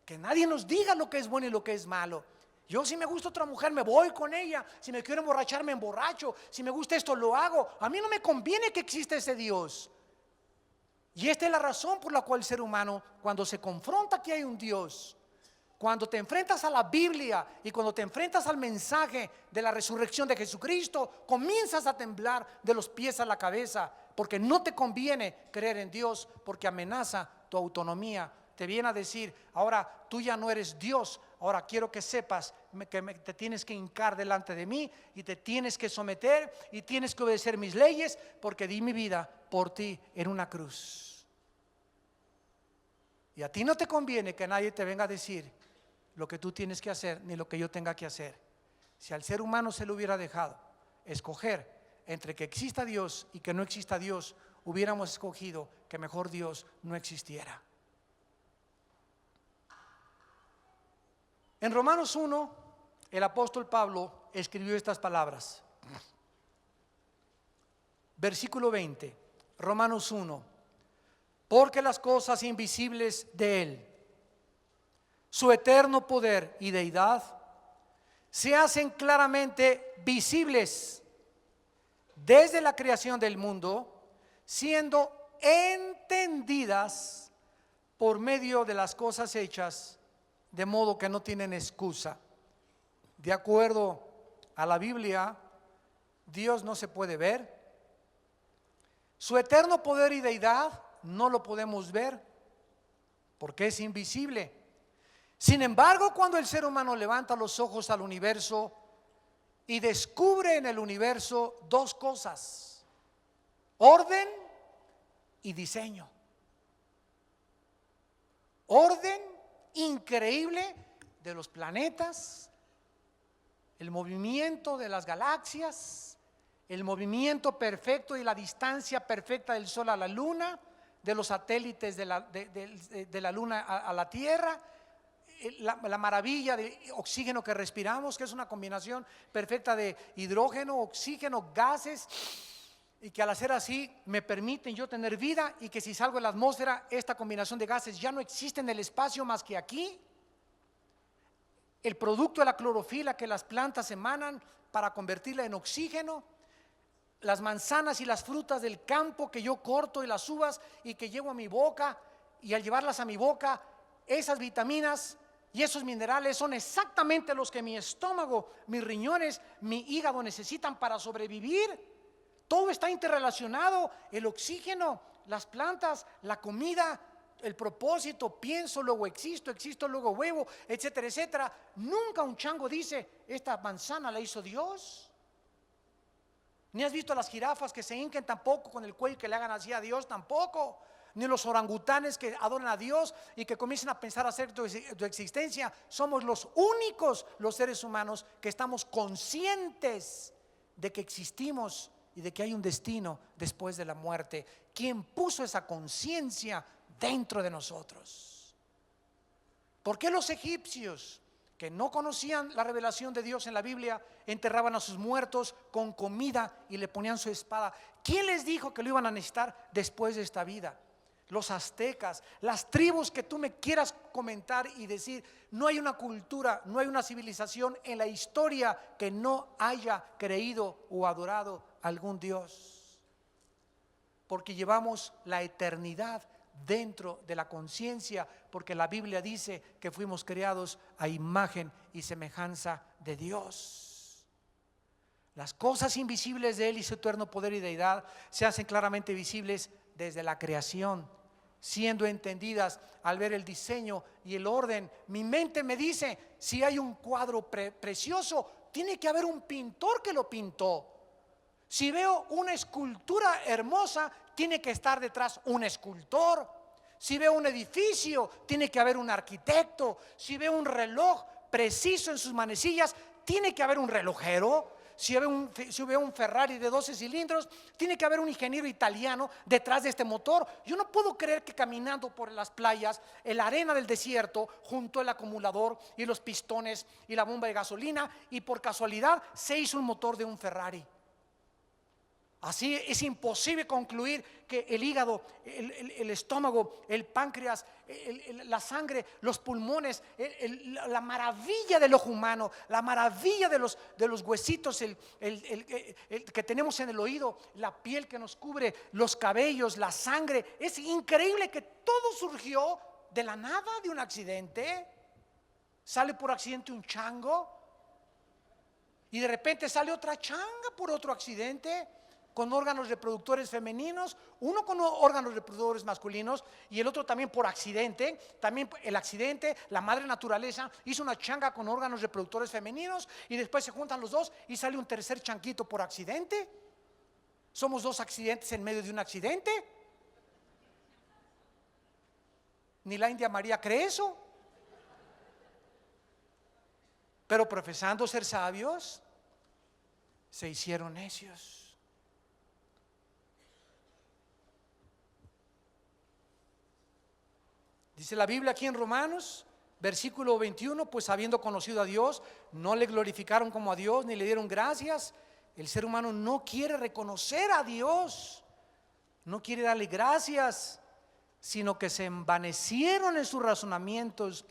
Que nadie nos diga lo que es bueno y lo que es malo. Yo, si me gusta otra mujer, me voy con ella. Si me quiero emborrachar, me emborracho. Si me gusta esto, lo hago. A mí no me conviene que exista ese Dios. Y esta es la razón por la cual el ser humano, cuando se confronta que hay un Dios, cuando te enfrentas a la Biblia y cuando te enfrentas al mensaje de la resurrección de Jesucristo, comienzas a temblar de los pies a la cabeza, porque no te conviene creer en Dios, porque amenaza tu autonomía. Te viene a decir: ahora tú ya no eres Dios, ahora quiero que sepas que te tienes que hincar delante de mí y te tienes que someter y tienes que obedecer mis leyes, porque di mi vida por ti en una cruz. Y a ti no te conviene que nadie te venga a decir lo que tú tienes que hacer ni lo que yo tenga que hacer. Si al ser humano se le hubiera dejado escoger entre que exista Dios y que no exista Dios, hubiéramos escogido que mejor Dios no existiera. En Romanos 1, el apóstol Pablo escribió estas palabras. Versículo 20, Romanos 1: porque las cosas invisibles de Él, su eterno poder y deidad, se hacen claramente visibles desde la creación del mundo, siendo entendidas por medio de las cosas hechas, de modo que no tienen excusa. De acuerdo a la Biblia, Dios no se puede ver. Su eterno poder y deidad no lo podemos ver porque es invisible. Sin embargo, cuando el ser humano levanta los ojos al universo y descubre en el universo dos cosas: orden y diseño. Orden increíble de los planetas, el movimiento de las galaxias, el movimiento perfecto y la distancia perfecta del Sol a la Luna, de los satélites de la Luna a la Tierra, la maravilla de oxígeno que respiramos, que es una combinación perfecta de hidrógeno, oxígeno, gases, y que al hacer así me permiten yo tener vida, y que si salgo de la atmósfera, esta combinación de gases ya no existe en el espacio más que aquí. El producto de la clorofila que las plantas emanan para convertirla en oxígeno, las manzanas y las frutas del campo que yo corto, y las uvas y que llevo a mi boca, y al llevarlas a mi boca, esas vitaminas y esos minerales son exactamente los que mi estómago, mis riñones, mi hígado necesitan para sobrevivir. Todo está interrelacionado: el oxígeno, las plantas, la comida, el propósito. Pienso, luego existo, existo, luego huevo, etcétera, etcétera. Nunca un chango dice: esta manzana la hizo Dios. Ni has visto a las jirafas que se hinquen tampoco con el cuello, que le hagan así a Dios tampoco. Ni los orangutanes que adoran a Dios y que comiencen a pensar acerca de tu existencia. Somos los únicos, los seres humanos, que estamos conscientes de que existimos y de que hay un destino después de la muerte. ¿Quién puso esa conciencia dentro de nosotros? ¿Por qué los egipcios, que no conocían la revelación de Dios en la Biblia, enterraban a sus muertos con comida y le ponían su espada? ¿Quién les dijo que lo iban a necesitar después de esta vida? Los aztecas, las tribus que tú me quieras comentar y decir, no hay una cultura, no hay una civilización en la historia que no haya creído o adorado a algún Dios, porque llevamos la eternidad dentro de la conciencia, porque la Biblia dice que fuimos creados a imagen y semejanza de Dios. Las cosas invisibles de Él y su eterno poder y deidad se hacen claramente visibles desde la creación, siendo entendidas al ver el diseño y el orden. Mi mente me dice, si hay un cuadro precioso, tiene que haber un pintor que lo pintó. Si veo una escultura hermosa, tiene que estar detrás un escultor. Si veo un edificio, tiene que haber un arquitecto. Si veo un reloj preciso en sus manecillas, tiene que haber un relojero. Si veo un Ferrari de 12 cilindros, tiene que haber un ingeniero italiano detrás de este motor. Yo no puedo creer que caminando por las playas, en la arena del desierto, junto al acumulador y los pistones y la bomba de gasolina, y por casualidad se hizo un motor de un Ferrari. Así es imposible concluir que el hígado, el estómago, el páncreas, la sangre, los pulmones, la maravilla del ojo humano, la maravilla de los huesitos, el que tenemos en el oído, la piel que nos cubre, los cabellos, la sangre. Es increíble que todo surgió de la nada, de un accidente. Sale por accidente un chango y de repente sale otra changa por otro accidente, con órganos reproductores femeninos, uno con órganos reproductores masculinos y el otro también por accidente. También el accidente, la madre naturaleza hizo una changa con órganos reproductores femeninos y después se juntan los dos y sale un tercer changuito por accidente. Somos dos accidentes en medio de un accidente. Ni la India María cree eso. Pero profesando ser sabios, se hicieron necios. Dice la Biblia aquí en Romanos, versículo 21, pues habiendo conocido a Dios, no le glorificaron como a Dios, ni le dieron gracias. El ser humano no quiere reconocer a Dios, no quiere darle gracias, sino que se envanecieron en sus razonamientos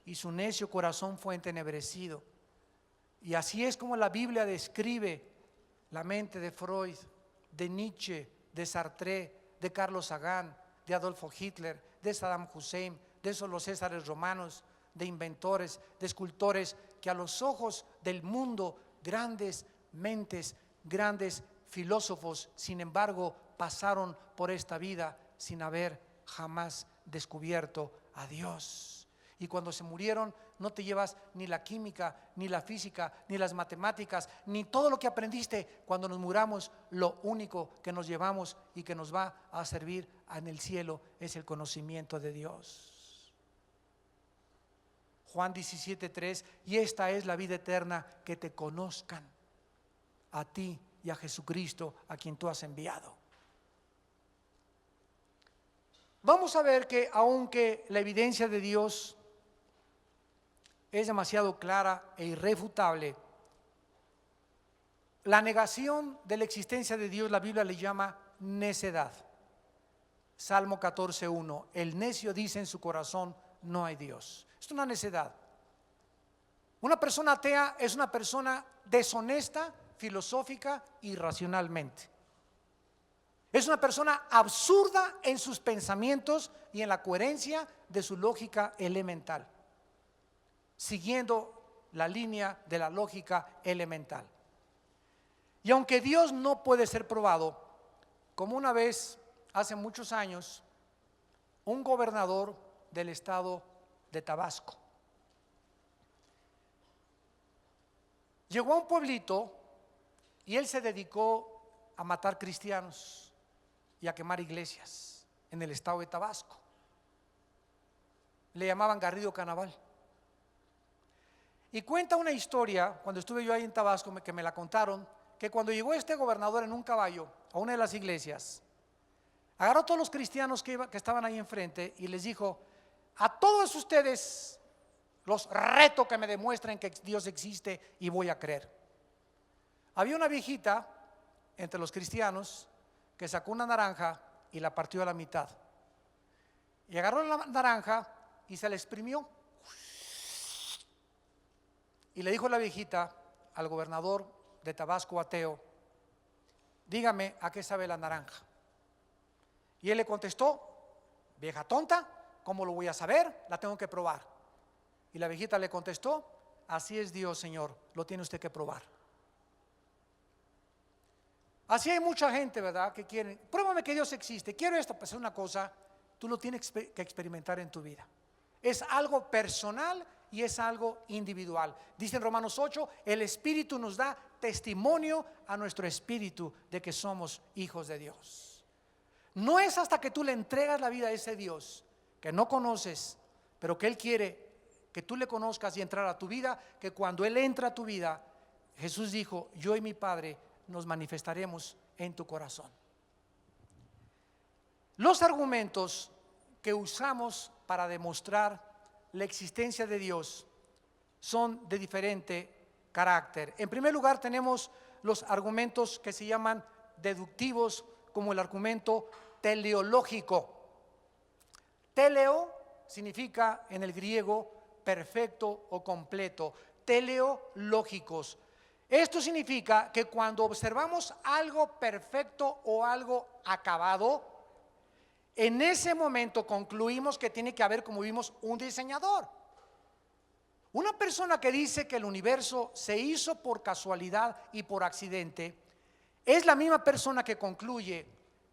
y su necio corazón fue entenebrecido. Y así es como la Biblia describe la mente de Freud, de Nietzsche, de Sartre, de Carlos Sagan, de Adolfo Hitler, de Saddam Hussein, de esos los Césares romanos, de inventores, de escultores que a los ojos del mundo, grandes mentes, grandes filósofos, sin embargo, pasaron por esta vida sin haber jamás descubierto a Dios. Y cuando se murieron, no te llevas ni la química, ni la física, ni las matemáticas, ni todo lo que aprendiste. Cuando nos muramos, lo único que nos llevamos y que nos va a servir en el cielo es el conocimiento de Dios. Juan 17:3, y esta es la vida eterna, que te conozcan a ti y a Jesucristo, a quien tú has enviado. Vamos a ver que aunque la evidencia de Dios es demasiado clara e irrefutable, la negación de la existencia de Dios, la Biblia le llama necedad. Salmo 14:1, el necio dice en su corazón, no hay Dios. Es una necedad. Una persona atea es una persona deshonesta, filosófica y racionalmente. Es una persona absurda en sus pensamientos y en la coherencia de su lógica elemental, siguiendo la línea de la lógica elemental. Y aunque Dios no puede ser probado, como una vez, hace muchos años, un gobernador del estado de Tabasco llegó a un pueblito y él se dedicó a matar cristianos y a quemar iglesias en el estado de Tabasco. Le llamaban Garrido Canaval. Y cuenta una historia, cuando estuve yo ahí en Tabasco, que me la contaron, que cuando llegó este gobernador en un caballo a una de las iglesias, agarró a todos los cristianos que estaban ahí enfrente y les dijo, a todos ustedes los reto que me demuestren que Dios existe y voy a creer. Había una viejita entre los cristianos que sacó una naranja y la partió a la mitad. Y agarró la naranja y se la exprimió. Y le dijo la viejita al gobernador de Tabasco, ateo, dígame a qué sabe la naranja. Y él le contestó, Vieja tonta, ¿cómo lo voy a saber? La tengo que probar. Y la viejita le contestó, así es Dios, Señor, lo tiene usted que probar. Así hay mucha gente, ¿verdad? Que quiere, pruébame que Dios existe, quiero esto. Pues es una cosa, tú lo tienes que experimentar en tu vida. Es algo personal y es algo individual. Dice en Romanos 8, el Espíritu nos da testimonio a nuestro espíritu de que somos hijos de Dios. No es hasta que tú le entregas la vida a ese Dios que no conoces, pero que Él quiere que tú le conozcas y entrar a tu vida, que cuando Él entra a tu vida, Jesús dijo, yo y mi Padre nos manifestaremos en tu corazón. Los argumentos que usamos para demostrar la existencia de Dios son de diferente carácter. En primer lugar, tenemos los argumentos que se llaman deductivos, como el argumento teleológico. Teleo significa en el griego perfecto o completo. Teleológicos. Esto significa que cuando observamos algo perfecto o algo acabado, en ese momento concluimos que tiene que haber, como vimos, un diseñador. Una persona que dice que el universo se hizo por casualidad y por accidente, es la misma persona que concluye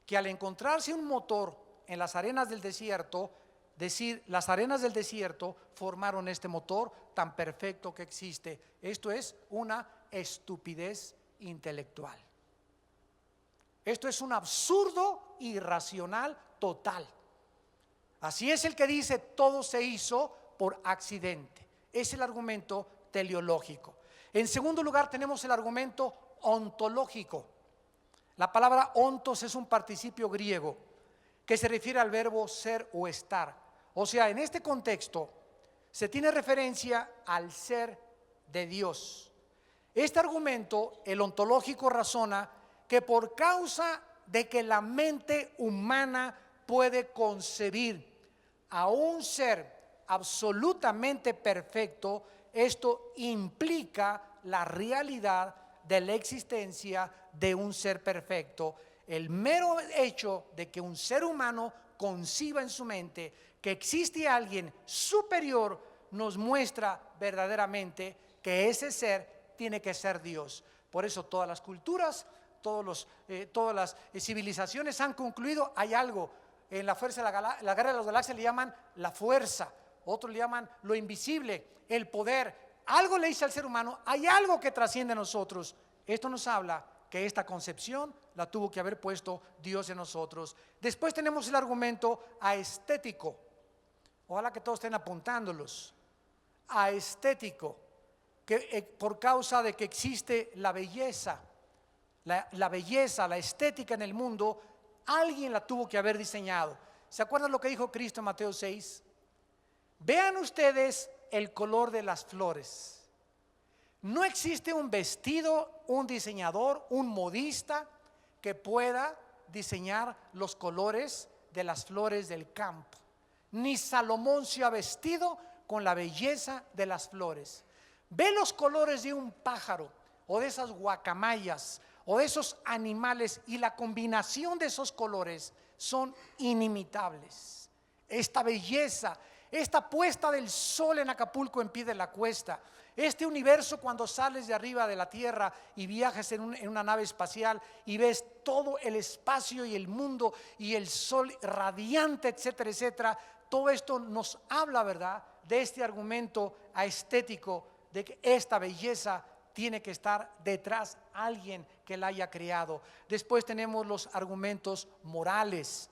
que al encontrarse un motor en las arenas del desierto, decir, las arenas del desierto formaron este motor tan perfecto que existe. Esto es una estupidez intelectual. Esto es un absurdo irracional total. Así es el que dice todo se hizo por accidente. Es el argumento teleológico. En segundo lugar tenemos el argumento ontológico. La palabra ontos es un participio griego que se refiere al verbo ser o estar. O sea, en este contexto se tiene referencia al ser de Dios. Este argumento, el ontológico, razona que por causa de que la mente humana puede concebir a un ser absolutamente perfecto, esto implica la realidad de la existencia de un ser perfecto. El mero hecho de que un ser humano conciba en su mente que existe alguien superior nos muestra verdaderamente que ese ser tiene que ser Dios. Por eso todas las culturas, todas las civilizaciones han concluido, hay algo. En la fuerza de la guerra de las galaxias le llaman la fuerza, otros le llaman lo invisible, el poder. Algo le dice al ser humano, hay algo que trasciende a nosotros. Esto nos habla que esta concepción la tuvo que haber puesto Dios en nosotros. Después tenemos el argumento aestético. Ojalá que todos estén apuntándolos. Aestético, que por causa de que existe la belleza, la belleza, la estética en el mundo, alguien la tuvo que haber diseñado. ¿Se acuerdan lo que dijo Cristo en Mateo 6? Vean ustedes el color de las flores. No existe un vestido, un diseñador, un modista que pueda diseñar los colores de las flores del campo. Ni Salomón se ha vestido con la belleza de las flores. Ve los colores de un pájaro o de esas guacamayas o de esos animales y la combinación de esos colores son inimitables. Esta belleza, esta puesta del sol en Acapulco en pie de la cuesta, este universo cuando sales de arriba de la tierra y viajas en una nave espacial y ves todo el espacio y el mundo y el sol radiante, etcétera, etcétera. Todo esto nos habla, ¿verdad?, de este argumento aestético de que esta belleza tiene que estar detrás alguien que la haya creado. Después tenemos los argumentos morales.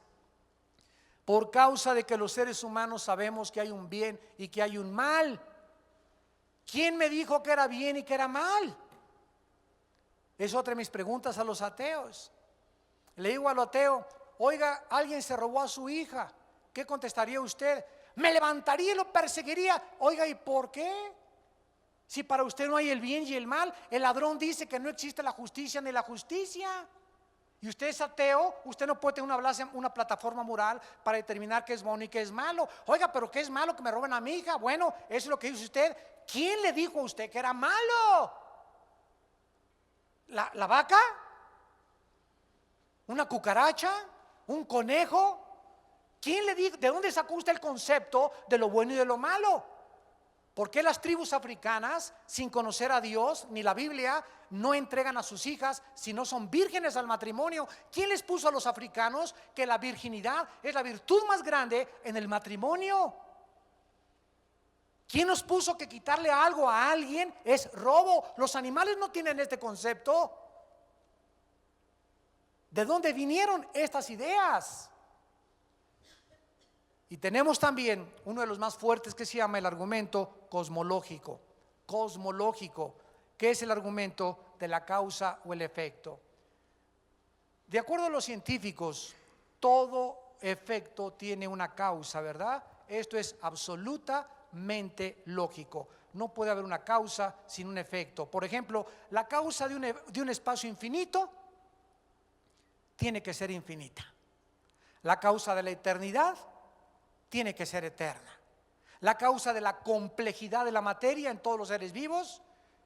Por causa de que los seres humanos sabemos que hay un bien y que hay un mal. ¿Quién me dijo que era bien y que era mal? Es otra de mis preguntas a los ateos. Le digo al ateo, oiga, alguien se robó a su hija. ¿Qué contestaría usted? Me levantaría y lo perseguiría. Oiga, ¿y por qué? Si para usted no hay el bien y el mal, el ladrón dice que no existe la justicia ni la justicia. Y usted es ateo, usted no puede tener una plataforma moral para determinar qué es bueno y qué es malo. Oiga, pero ¿qué es malo que me roben a mi hija? Bueno, eso es lo que dice usted. ¿Quién le dijo a usted que era malo? ¿La vaca? ¿Una cucaracha? ¿Un conejo? ¿Quién le dijo? ¿De dónde sacó usted el concepto de lo bueno y de lo malo? ¿Por qué las tribus africanas, sin conocer a Dios ni la Biblia, no entregan a sus hijas si no son vírgenes al matrimonio? ¿Quién les puso a los africanos que la virginidad es la virtud más grande en el matrimonio? ¿Quién nos puso que quitarle algo a alguien es robo? Los animales no tienen este concepto. ¿De dónde vinieron estas ideas? Y tenemos también uno de los más fuertes que se llama el argumento cosmológico. Cosmológico, que es el argumento de la causa o el efecto. De acuerdo a los científicos, todo efecto tiene una causa, ¿verdad? Esto es absolutamente lógico. No puede haber una causa sin un efecto. Por ejemplo, la causa de un espacio infinito tiene que ser infinita. La causa de la eternidad tiene que ser eterna. La causa de la complejidad de la materia en todos los seres vivos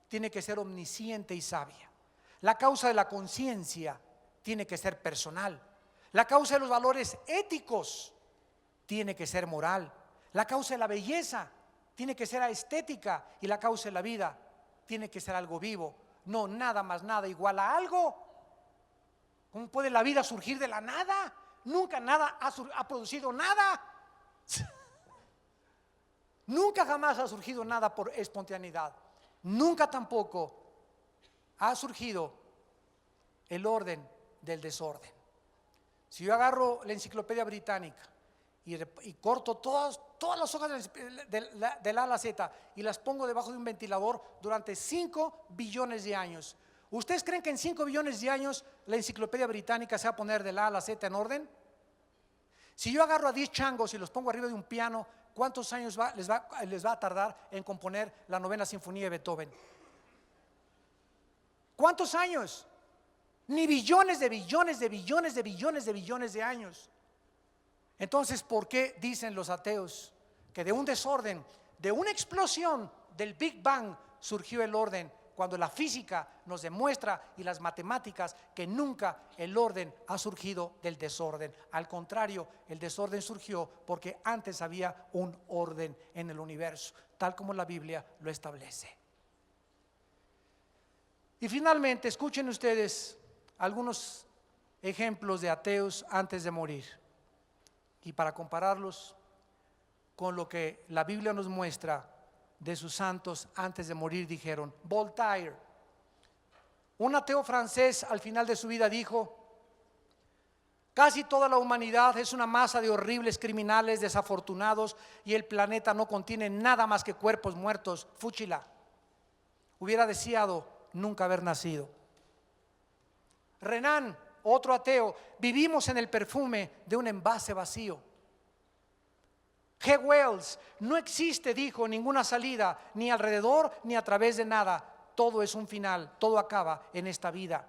tiene que ser omnisciente y sabia. La causa de la conciencia tiene que ser personal. La causa de los valores éticos tiene que ser moral. La causa de la belleza tiene que ser estética, y la causa de la vida tiene que ser algo vivo. No nada más nada igual a algo. ¿Cómo puede la vida surgir de la nada? Nunca nada ha producido nada. Nunca jamás ha surgido nada por espontaneidad. Nunca tampoco ha surgido el orden del desorden. Si yo agarro la Enciclopedia Británica y corto todas las hojas del A a la Z y las pongo debajo de un ventilador durante 5 billones de años, ¿ustedes creen que en 5 billones de años la Enciclopedia Británica se va a poner del A a la Z en orden? Si yo agarro a 10 changos y los pongo arriba de un piano, ¿cuántos años les va a tardar en componer la 9ª Sinfonía de Beethoven? ¿Cuántos años? Ni billones de billones de billones de billones de billones de años. Entonces, ¿por qué dicen los ateos que de un desorden, de una explosión del Big Bang surgió el orden, cuando la física nos demuestra y las matemáticas que nunca el orden ha surgido del desorden? Al contrario, el desorden surgió porque antes había un orden en el universo, tal como la Biblia lo establece. Y finalmente, escuchen ustedes algunos ejemplos de ateos antes de morir, y para compararlos con lo que la Biblia nos muestra de sus santos antes de morir, dijeron. Voltaire, un ateo francés, al final de su vida dijo: casi toda la humanidad es una masa de horribles criminales desafortunados, y el planeta no contiene nada más que cuerpos muertos. Fúchila. Hubiera deseado nunca haber nacido. Renan, otro ateo: vivimos en el perfume de un envase vacío. G. Wells: no existe, dijo, ninguna salida, ni alrededor ni a través de nada. Todo es un final, todo acaba en esta vida.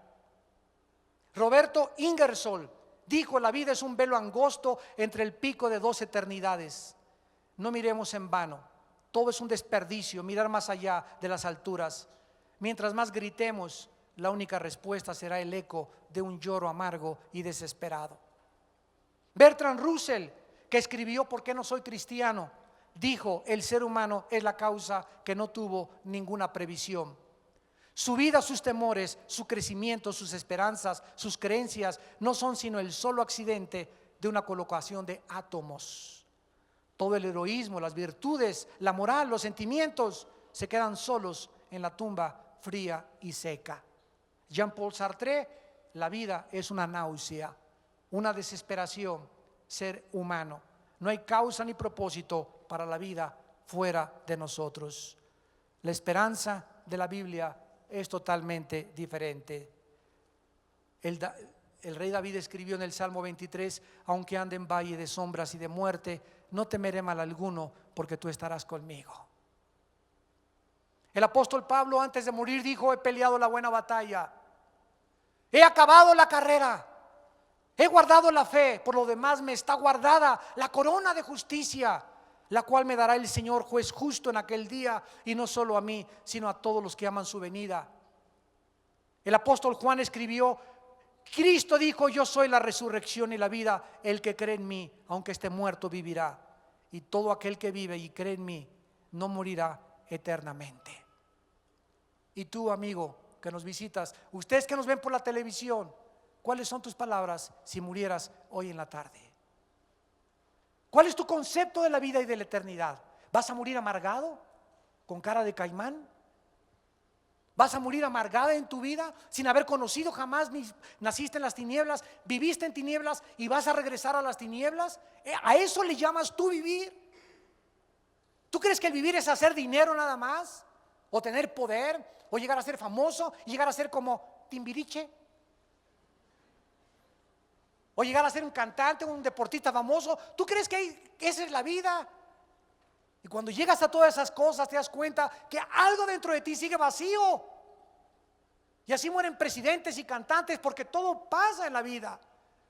Roberto Ingersoll dijo: la vida es un velo angosto entre el pico de 2 eternidades. No miremos en vano, todo es un desperdicio, mirar más allá de las alturas. Mientras más gritemos, la única respuesta será el eco de un lloro amargo y desesperado. Bertrand Russell, que escribió ¿Por qué no soy cristiano?, dijo: el ser humano es la causa que no tuvo ninguna previsión. Su vida, sus temores, su crecimiento, sus esperanzas, sus creencias no son sino el solo accidente de una colocación de átomos. Todo el heroísmo, las virtudes, la moral, los sentimientos se quedan solos en la tumba fría y seca. Jean-Paul Sartre: la vida es una náusea, una desesperación, ser humano. No hay causa ni propósito para la vida fuera de nosotros. La esperanza de la Biblia es totalmente diferente. El rey David escribió en el Salmo 23: aunque ande en valle de sombras y de muerte, no temeré mal alguno, porque tú estarás conmigo. El apóstol Pablo, antes de morir, dijo: he peleado la buena batalla, he acabado la carrera, he guardado la fe, por lo demás me está guardada la corona de justicia, la cual me dará el Señor juez justo en aquel día, y no solo a mí, sino a todos los que aman su venida. El apóstol Juan escribió: Cristo dijo: yo soy la resurrección y la vida, el que cree en mí, aunque esté muerto, vivirá. Y todo aquel que vive y cree en mí, no morirá eternamente. Y tú, amigo, que nos visitas, ustedes que nos ven por la televisión, ¿cuáles son tus palabras si murieras hoy en la tarde? ¿Cuál es tu concepto de la vida y de la eternidad? ¿Vas a morir amargado, con cara de caimán? ¿Vas a morir amargada en tu vida sin haber conocido jamás, naciste en las tinieblas, viviste en tinieblas y vas a regresar a las tinieblas? ¿A eso le llamas tú vivir? ¿Tú crees que el vivir es hacer dinero nada más? ¿O tener poder? ¿O llegar a ser famoso? ¿Y llegar a ser como Timbiriche? ¿O llegar a ser un cantante, un deportista famoso? ¿Tú crees que esa es la vida? Y cuando llegas a todas esas cosas te das cuenta que algo dentro de ti sigue vacío. Y así mueren presidentes y cantantes, porque todo pasa en la vida.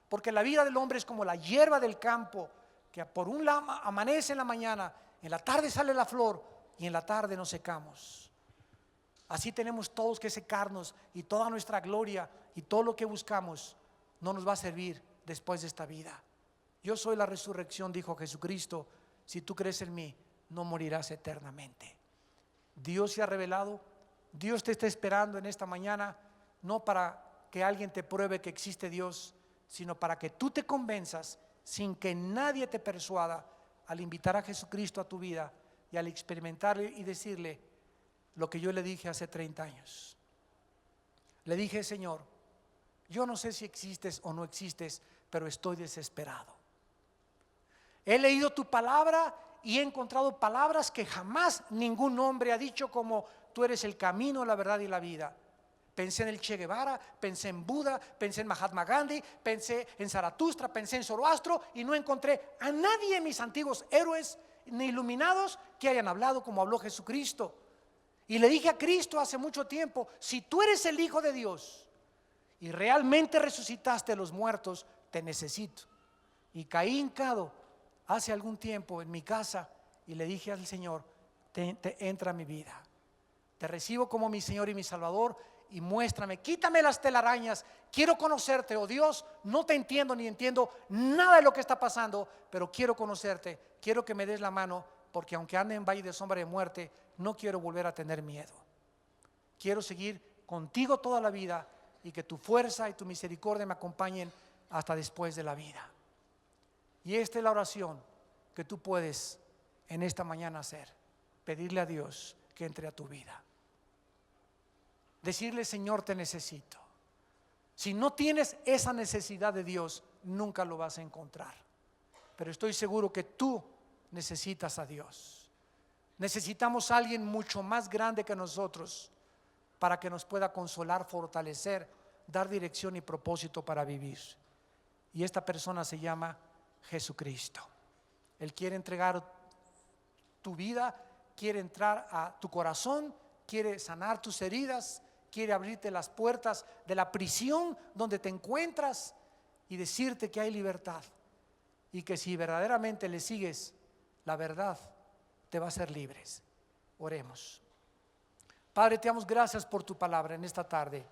Porque la vida del hombre es como la hierba del campo, que por un lado amanece en la mañana, en la tarde sale la flor y en la tarde nos secamos. Así tenemos todos que secarnos, y toda nuestra gloria y todo lo que buscamos no nos va a servir después de esta vida. Yo soy la resurrección, dijo Jesucristo. Si tú crees en mí, no morirás eternamente. Dios se ha revelado. Dios te está esperando en esta mañana, no para que alguien te pruebe que existe Dios, sino para que tú te convenzas sin que nadie te persuada, al invitar a Jesucristo a tu vida y al experimentarle y decirle lo que yo le dije hace 30 años. Le dije: Señor, yo no sé si existes o no existes, pero estoy desesperado. He leído tu palabra y he encontrado palabras que jamás ningún hombre ha dicho, como: tú eres el camino, la verdad y la vida. Pensé en el Che Guevara, pensé en Buda, pensé en Mahatma Gandhi, pensé en Zaratustra, pensé en Zoroastro, y no encontré a nadie en mis antiguos héroes ni iluminados que hayan hablado como habló Jesucristo. Y le dije a Cristo hace mucho tiempo: si tú eres el Hijo de Dios y realmente resucitaste a los muertos, te necesito. Y caí hincado hace algún tiempo en mi casa y le dije al Señor: entra a mi vida, te recibo como mi Señor y mi Salvador, y muéstrame, quítame las telarañas, quiero conocerte, oh Dios. No te entiendo ni entiendo nada de lo que está pasando, pero quiero conocerte, quiero que me des la mano, porque aunque ande en valle de sombra de muerte, no quiero volver a tener miedo. Quiero seguir contigo toda la vida, y que tu fuerza y tu misericordia me acompañen hasta después de la vida. Y esta es la oración que tú puedes en esta mañana hacer: pedirle a Dios que entre a tu vida, decirle: Señor, te necesito. Si no tienes esa necesidad de Dios, nunca lo vas a encontrar, pero estoy seguro que tú necesitas a Dios. Necesitamos a alguien mucho más grande que nosotros para que nos pueda consolar, fortalecer, dar dirección y propósito para vivir. Y esta persona se llama Jesucristo. Él quiere entregar tu vida, quiere entrar a tu corazón, quiere sanar tus heridas, quiere abrirte las puertas de la prisión donde te encuentras y decirte que hay libertad, y que si verdaderamente le sigues la verdad, te va a hacer libres. Oremos. Padre, te damos gracias por tu palabra en esta tarde.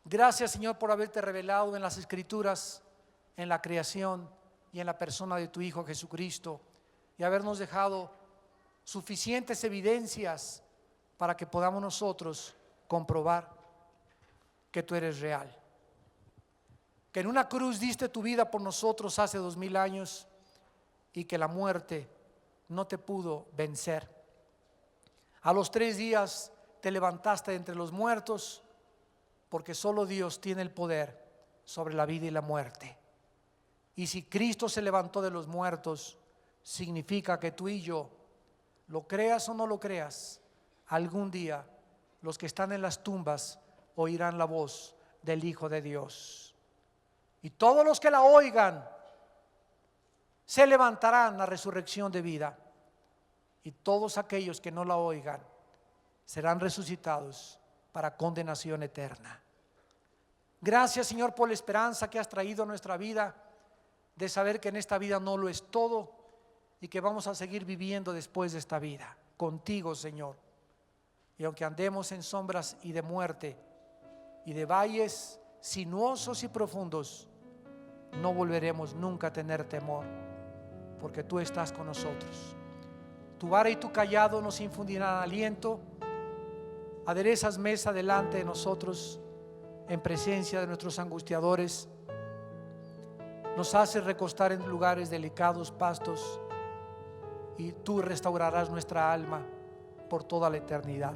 Gracias, Señor, por haberte revelado en las Escrituras, en la creación y en la persona de tu Hijo Jesucristo, y habernos dejado suficientes evidencias para que podamos nosotros comprobar que tú eres real, que en una cruz diste tu vida por nosotros hace 2000 años, y que la muerte no te pudo vencer. A los 3 días te levantaste de entre los muertos, porque solo Dios tiene el poder sobre la vida y la muerte. Y si Cristo se levantó de los muertos, significa que tú y yo, lo creas o no lo creas, algún día los que están en las tumbas oirán la voz del Hijo de Dios. Y todos los que la oigan se levantarán a resurrección de vida. Y todos aquellos que no la oigan serán resucitados para condenación eterna. Gracias, Señor, por la esperanza que has traído a nuestra vida, de saber que en esta vida no lo es todo, y que vamos a seguir viviendo después de esta vida contigo, Señor. Y aunque andemos en sombras y de muerte y de valles, sinuosos y profundos, no volveremos nunca a tener temor, porque tú estás con nosotros. Tu vara y tu callado nos infundirán aliento. Aderezas mesa delante de nosotros en presencia de nuestros angustiadores. Nos haces recostar en lugares delicados, pastos, y tú restaurarás nuestra alma por toda la eternidad.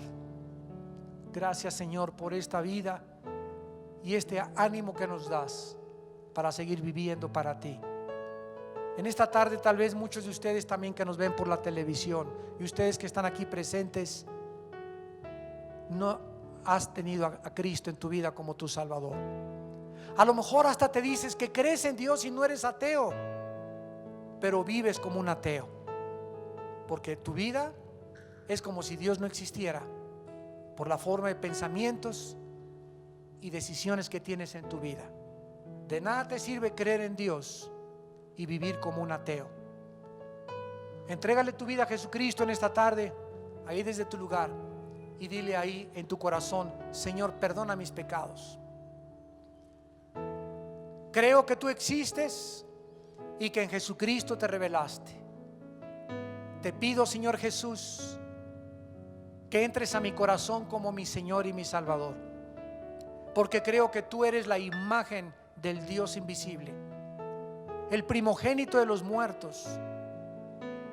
Gracias, Señor, por esta vida y este ánimo que nos das para seguir viviendo para ti. En esta tarde, tal vez muchos de ustedes también que nos ven por la televisión, y ustedes que están aquí presentes, no has tenido a Cristo en tu vida como tu Salvador. A lo mejor hasta te dices que crees en Dios y no eres ateo, pero vives como un ateo, porque tu vida es como si Dios no existiera, por la forma de pensamientos y decisiones que tienes en tu vida. De nada te sirve creer en Dios y vivir como un ateo. Entrégale tu vida a Jesucristo en esta tarde, ahí desde tu lugar, y dile ahí en tu corazón: Señor, perdona mis pecados. Creo que tú existes y que en Jesucristo te revelaste. Te pido, Señor Jesús, que entres a mi corazón como mi Señor y mi Salvador, porque creo que tú eres la imagen del Dios invisible, el primogénito de los muertos.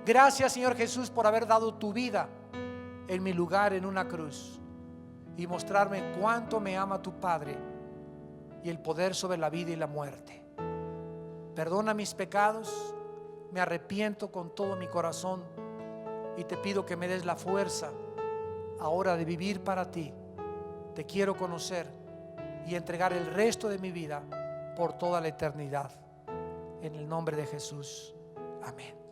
Gracias, Señor Jesús, por haber dado tu vida en mi lugar en una cruz y mostrarme cuánto me ama tu Padre y el poder sobre la vida y la muerte. Perdona mis pecados, me arrepiento con todo mi corazón y te pido que me des la fuerza ahora de vivir para ti. Te quiero conocer y entregar el resto de mi vida por toda la eternidad. En el nombre de Jesús. Amén.